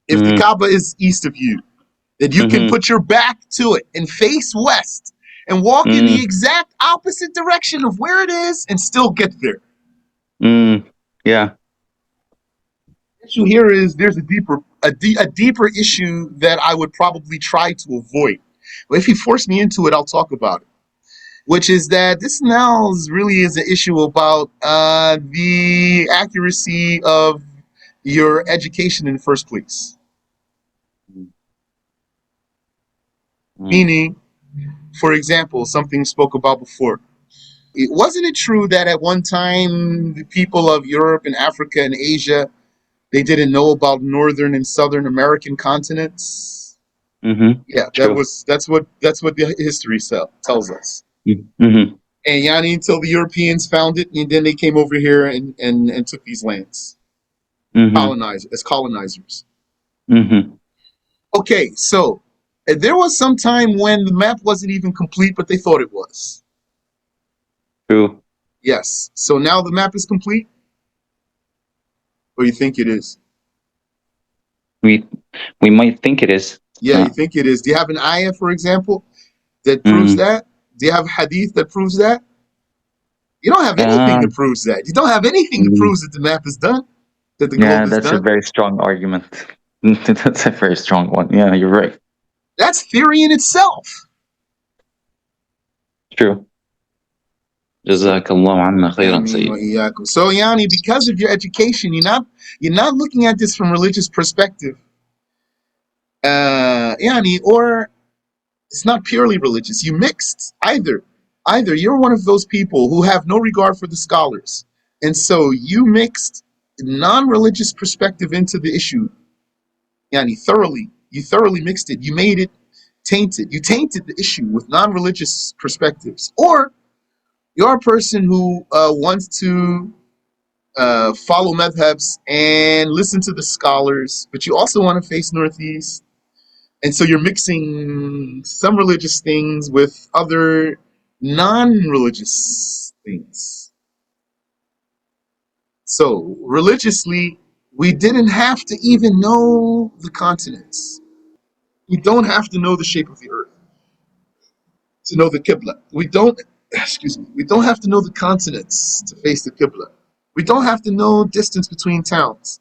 if the mm, Kaaba is east of you, that you can mm, put your back to it and face west and walk in the mm, exact opposite direction of where it is and still get there. yeah. The issue here is there's a deeper issue that I would probably try to avoid. But if you force me into it, I'll talk about it. Which is that this now really is an issue about the accuracy of your education in the first place. Mm, Meaning, for example, something spoke about before. Wasn't it true that at one time the people of Europe and Africa and Asia, they didn't know about Northern and Southern American continents? Yeah, true. that's what the history tells us. Mm-hmm. And yani until the Europeans found it, and then they came over here and took these lands, Mm-hmm. colonizers. Mm-hmm. Okay, so there was some time when the map wasn't even complete, but they thought it was. True. Yes. So now the map is complete, or you think it is? We we might think it is. It's Yeah, you not. think it is. Do you have an ayah, for example, that proves Mm. that? Do you have hadith that proves that? You don't have anything Uh, that proves that. You don't have anything that mm, proves that the map is done, that the yeah, globe is that's a done. very strong argument. That's a very strong one. Yeah, you're right. That's theory in itself. True. جزاك الله عنا خيرا سيد. So Yani, because of your education, you're not looking at this from religious perspective. Yani, or it's not purely religious. You mixed either you're one of those people who have no regard for the scholars, and so you mixed non-religious perspective into the issue. Yani, you thoroughly mixed it. You made it tainted. You tainted the issue with non-religious perspectives, or you're a person who wants to follow madhabs and listen to the scholars, but you also want to face Northeast. And so you're mixing some religious things with other non-religious things. So religiously, we didn't have to even know the continents. We don't have to know the shape of the earth to know the Qiblah. We don't have to know the continents to face the Qiblah. We don't have to know distance between towns.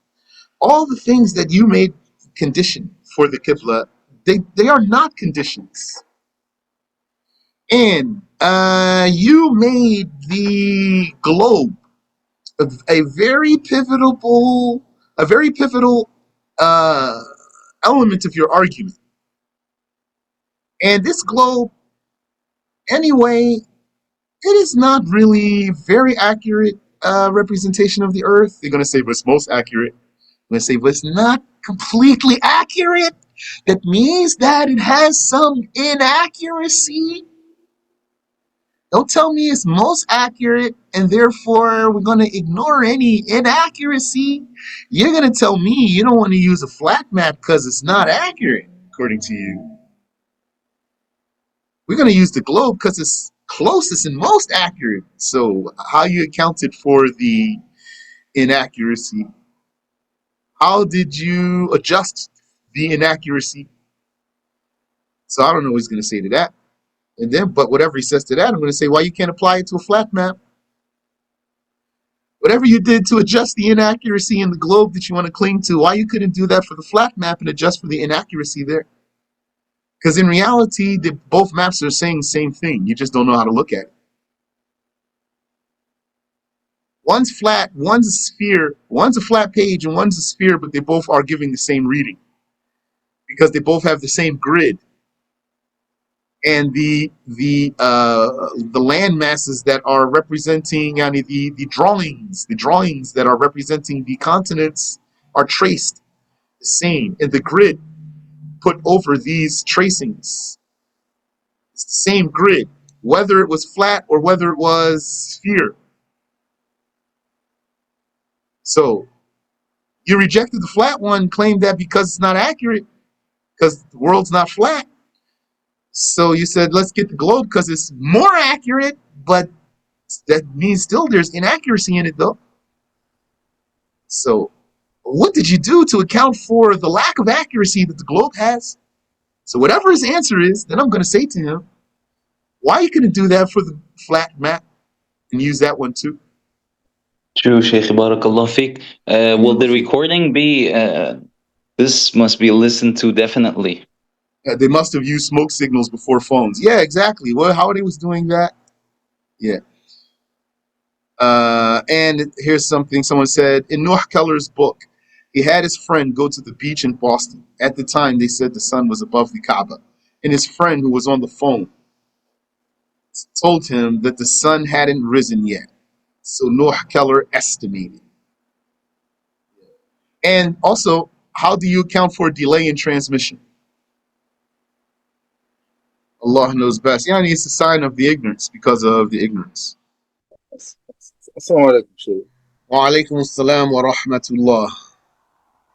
All the things that you made condition for the Qibla, they are not conditions. And you made the globe a very pivotal uh, element of your argument. And this globe, anyway, it is not really very accurate representation of the Earth. They're going to say, but it's most accurate. I'm going to say, but it's not completely accurate. That means that it has some inaccuracy. Don't tell me it's most accurate and therefore we're going to ignore any inaccuracy. You're going to tell me you don't want to use a flat map because it's not accurate, according to you. We're going to use the globe because it's closest and most accurate. So, how you accounted for the inaccuracy? How did you adjust the inaccuracy? So, I don't know what he's going to say to that. And then, but whatever he says to that, I'm going to say, why you can't apply it to a flat map? Whatever you did to adjust the inaccuracy in the globe that you want to cling to, why you couldn't do that for the flat map and adjust for the inaccuracy there? Because in reality, both maps are saying the same thing. You just don't know how to look at it. One's flat, one's a sphere, one's a flat page, and one's a sphere, but they both are giving the same reading because they both have the same grid. And the land masses that are representing the drawings that are representing the continents are traced the same, and the grid put over these tracings, it's the same grid, whether it was flat or whether it was sphere. So You rejected the flat one, claimed that because it's not accurate, because the world's not flat. So you said, let's get the globe because it's more accurate, but that means still there's inaccuracy in it, though. So what did you do to account for the lack of accuracy that the globe has? So whatever his answer is, then I'm going to say to him, why you couldn't do that for the flat map and use that one too? True, Sheikh. Barakallah fiqh. Will the recording be? This must be listened to definitely. They must have used smoke signals before phones. Yeah, exactly. Well, how they was doing that? Yeah. And here's something someone said in Noah Keller's book. He had his friend go to the beach in Boston. At the time, they said the sun was above the Kaaba. And his friend, who was on the phone, told him that the sun hadn't risen yet. So Noah Keller estimated. And also, how do you account for a delay in transmission? Allah knows best. Yeah, it's a sign of the ignorance because of the ignorance. Somewhat like shit. Wa alaikum assalam wa rahmatullah.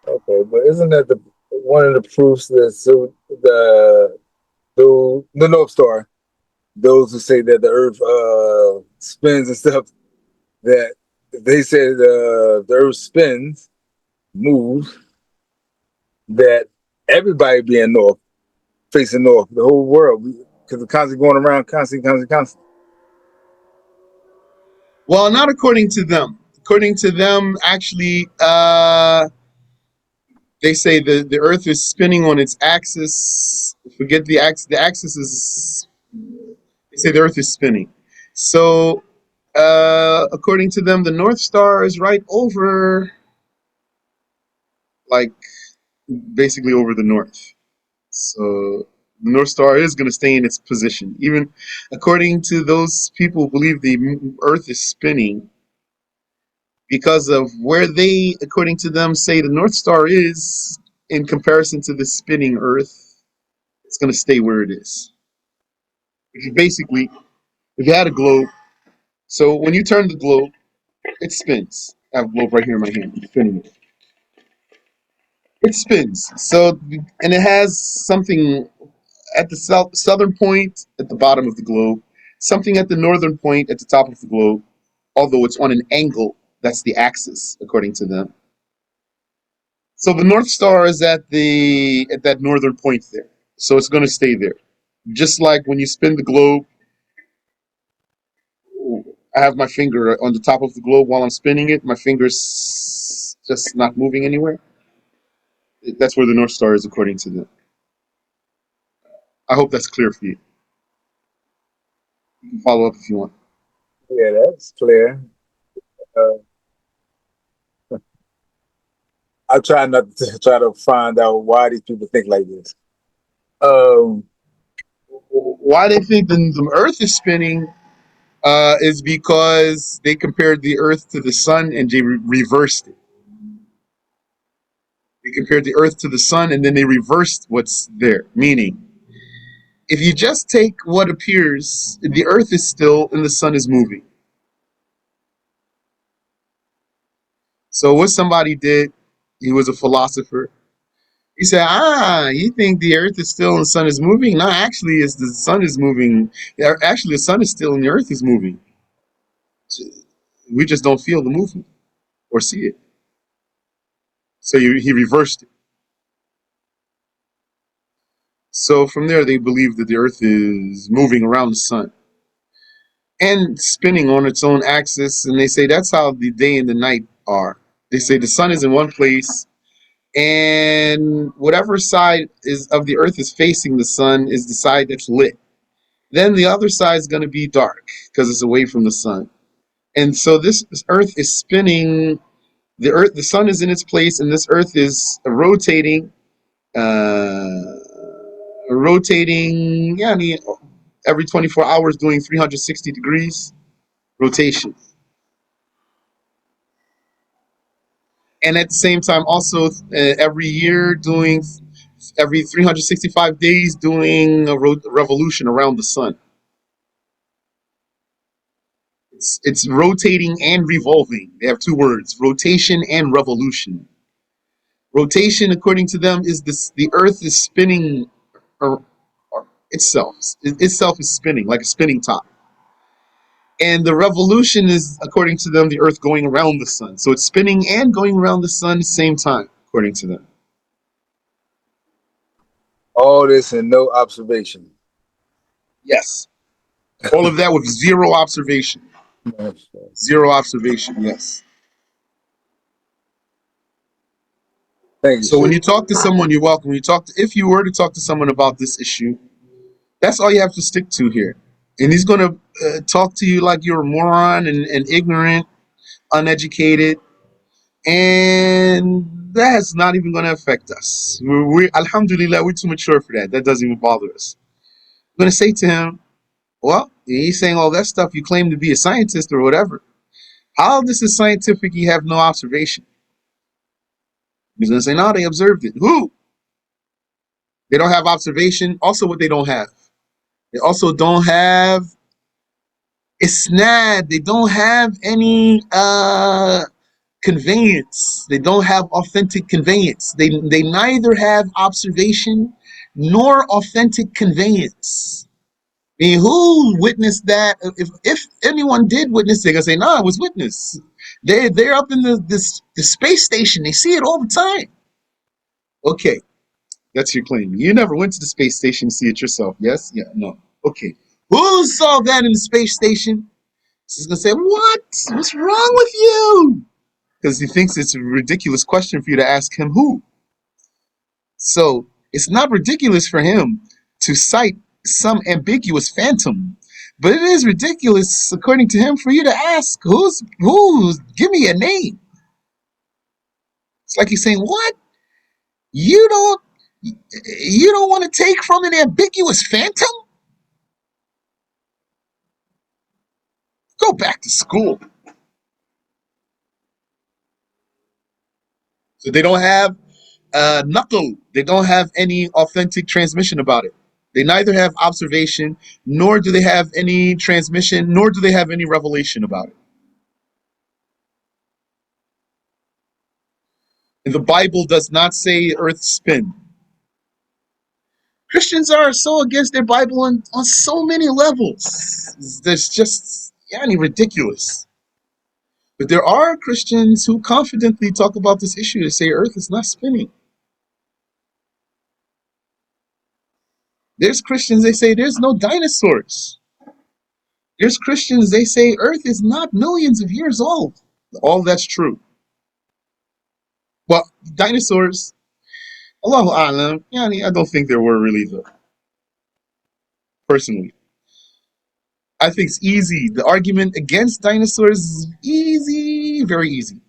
Okay, but isn't that the one of the proofs that so the North Star, those who say that the Earth spins and stuff, that they say the Earth spins, moves, that everybody being north, facing north, the whole world, because it's constantly going around, constantly. Well, not according to them. According to them, actually, they say the Earth is spinning on its axis. Forget the axis. The axis is. They say the Earth is spinning. So, according to them, the North Star is right over, like, basically over the north. So the North Star is going to stay in its position. Even according to those people who believe the Earth is spinning, because of where they, according to them, say the North Star is in comparison to the spinning Earth, it's going to stay where it is. Which is basically, if you had a globe, so when you turn the globe, it spins. I have a globe right here in my hand. I'm spinning it. It spins. So, and it has something at the southern point at the bottom of the globe, something at the northern point at the top of the globe, although it's on an angle, that's the axis, according to them. So the North Star is at that northern point there. So it's going to stay there. Just like when you spin the globe, I have my finger on the top of the globe while I'm spinning it. My finger's just not moving anywhere. That's where the North Star is, according to them. I hope that's clear for you. You can follow up if you want. Yeah, that's clear. I try not to try to find out why these people think like this. Why they think the Earth is spinning is because they compared the Earth to the sun and they reversed it. They compared the Earth to the sun and then they reversed what's there. Meaning, if you just take what appears, the Earth is still and the sun is moving. So what somebody did, he was a philosopher. He said, you think the Earth is still and the sun is moving? No, actually, it's the sun is moving. Actually, the sun is still and the Earth is moving. We just don't feel the movement or see it. So he reversed it. So from there, they believe that the Earth is moving around the sun and spinning on its own axis. And they say that's how the day and the night are. They say the sun is in one place, and whatever side is of the Earth is facing the sun is the side that's lit. Then the other side is going to be dark because it's away from the sun. And so this Earth is spinning. The sun is in its place, and this Earth is rotating. Yeah, I mean, every 24 hours doing 360 degrees rotation. And at the same time, also every year doing, every 365 days doing a revolution around the sun. It's rotating and revolving. They have two words, rotation and revolution. Rotation, according to them, is this: the Earth is spinning, or itself. Itself is spinning like a spinning top. And the revolution is, according to them, the Earth going around the sun. So it's spinning and going around the sun at the same time, according to them. All this and no observation. Yes. All of that with zero observation. Zero observation, yes. Thank you, So when Sheikh. you talk to someone, you're welcome. When you talk to, if you were to talk to someone about this issue, that's all you have to stick to here. And he's going to talk to you like you're a moron and ignorant, uneducated, and that's not even going to affect us. Alhamdulillah, we're too mature for that. That doesn't even bother us. I'm going to say to him, well, he's saying all that stuff. You claim to be a scientist or whatever. How this is scientific, you have no observation. He's going to say, no, they observed it. Who? They don't have observation. Also, what they don't have. They also don't have isnad. They don't have any conveyance. They don't have authentic conveyance. They neither have observation nor authentic conveyance. I mean, who witnessed that? If anyone did witness, they're gonna say, "No, it was witness." They're up in the space station. They see it all the time. Okay, that's your claim. You never went to the space station to see it yourself. Yes? Yeah. No. Okay. Who saw that in the space station? He's gonna say, "What? What's wrong with you?" Because he thinks it's a ridiculous question for you to ask him who. So it's not ridiculous for him to cite some ambiguous phantom, but it is ridiculous, according to him, for you to ask who's, give me a name. It's like he's saying, what? You don't want to take from an ambiguous phantom? Go back to school. So they don't have knuckle. They don't have any authentic transmission about it. They neither have observation, nor do they have any transmission, nor do they have any revelation about it. And the Bible does not say earth spin. Christians are so against their Bible on so many levels. There's just ridiculous. But there are Christians who confidently talk about this issue. They say earth is not spinning. There's Christians, they say there's no dinosaurs. There's Christians, they say earth is not millions of years old. All that's true. Well, dinosaurs, Allahu A'lam, I don't think there were really, though. Personally. I think it's easy. The argument against dinosaurs is easy, very easy.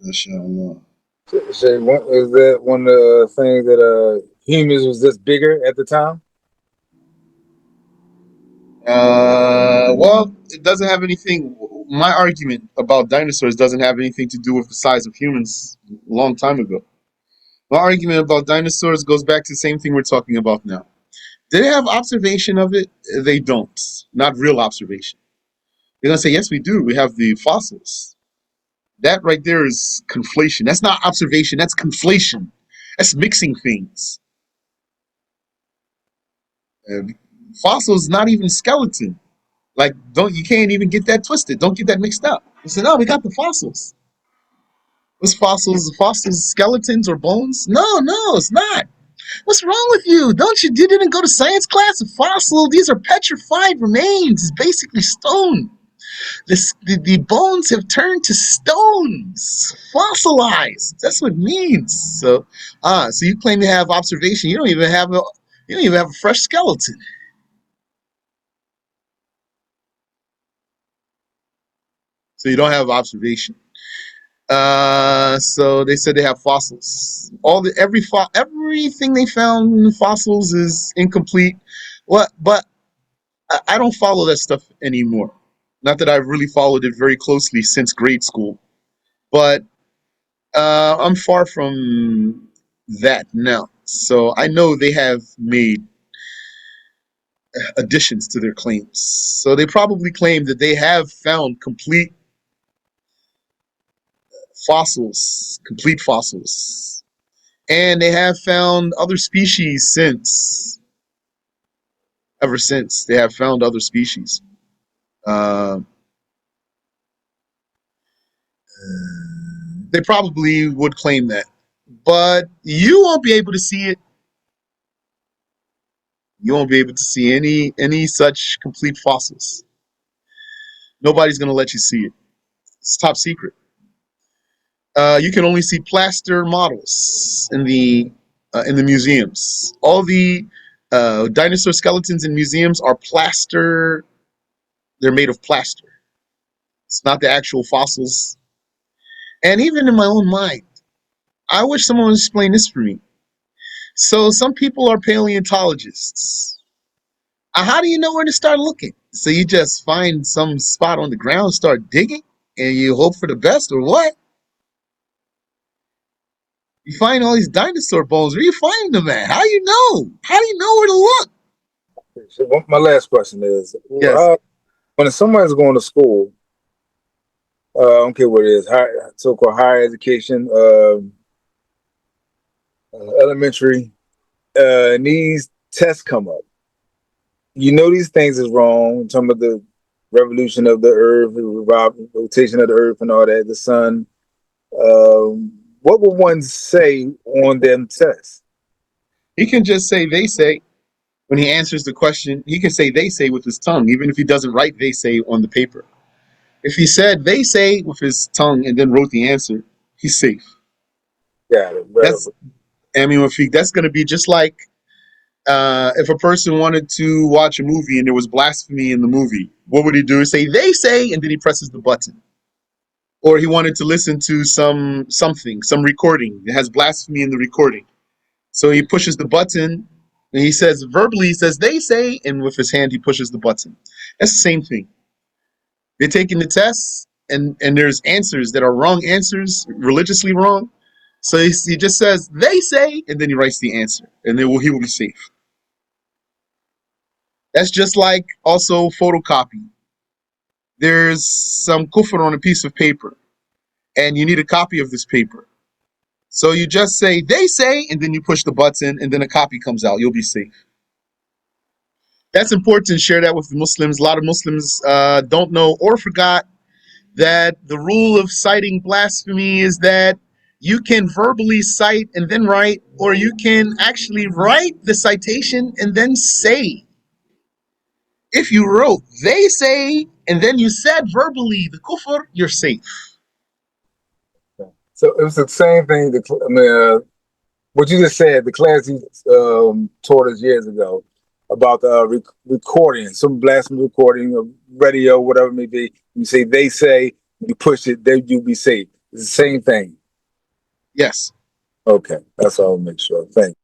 MashaAllah. Shay, is that one of the things that humans was just bigger at the time? Well, it doesn't have anything. My argument about dinosaurs doesn't have anything to do with the size of humans a long time ago. My argument about dinosaurs goes back to the same thing we're talking about now. Do they have observation of it? They don't. Not real observation. They're going to say, yes, we do. We have the fossils. That right there is conflation. That's not observation. That's conflation. That's mixing things. Fossils, not even skeleton. Like, you can't even get that twisted. Don't get that mixed up. They said, no, we got the fossils. What's fossils? Fossils, skeletons or bones? No, it's not. What's wrong with you? You didn't go to science class? A fossil, these are petrified remains. It's basically stone. The bones have turned to stones, fossilized. That's what it means. So you claim to have observation. You don't even have a fresh skeleton. So you don't have observation. So they said they have fossils. Everything they found in the fossils is incomplete. But I don't follow that stuff anymore. Not that I've really followed it very closely since grade school, but I'm far from that now. So I know they have made additions to their claims. So they probably claim that they have found complete fossils, and they have found other species ever since. They have found other species. They probably would claim that, but you won't be able to see it. You won't be able to see any such complete fossils. Nobody's going to let you see it. It's top secret. You can only see plaster models in the museums. All the dinosaur skeletons in museums are plaster. They're made of plaster. It's not the actual fossils. And even in my own mind, I wish someone would explain this for me. So some people are paleontologists. How do you know where to start looking? So you just find some spot on the ground, start digging, and you hope for the best, or what? You find all these dinosaur bones. Where you find them at? How do you know? How do you know where to look? So my last question is: Yes. when somebody's going to school, I don't care what it is, so-called higher education, elementary, and these tests come up. You know these things is wrong in terms of the revolution of the earth, the rotation of the earth and all that, the sun. What would one say on them tests? He can just say they say when he answers the question. He can say they say with his tongue, even if he doesn't write they say on the paper. If he said they say with his tongue and then wrote the answer, he's safe. Got it. That's that's going to be just like if a person wanted to watch a movie and there was blasphemy in the movie. What would he do? Say they say, and then he presses the button. Or he wanted to listen to some recording that has blasphemy in the recording. So he pushes the button and he says verbally, he says they say, and with his hand he pushes the button. That's the same thing. They're taking the tests and there's answers that are wrong answers, religiously wrong. So he just says they say, and then he writes the answer, and then he will be safe. That's just like also photocopy. There's some kufr on a piece of paper, and you need a copy of this paper. So you just say they say, and then you push the button, and then a copy comes out. You'll be safe. That's important to share that with the Muslims. A lot of Muslims don't know or forgot that the rule of citing blasphemy is that you can verbally cite and then write, or you can actually write the citation and then say. If you wrote they say and then you said verbally the kufr, you're safe. So it was the same thing. What you just said, the class you taught us years ago about recording, some blasphemy recording of radio, whatever it may be. You say they say, you push it, then you'll be safe. It's the same thing. Yes. Okay, that's all I'll make sure. Thank you.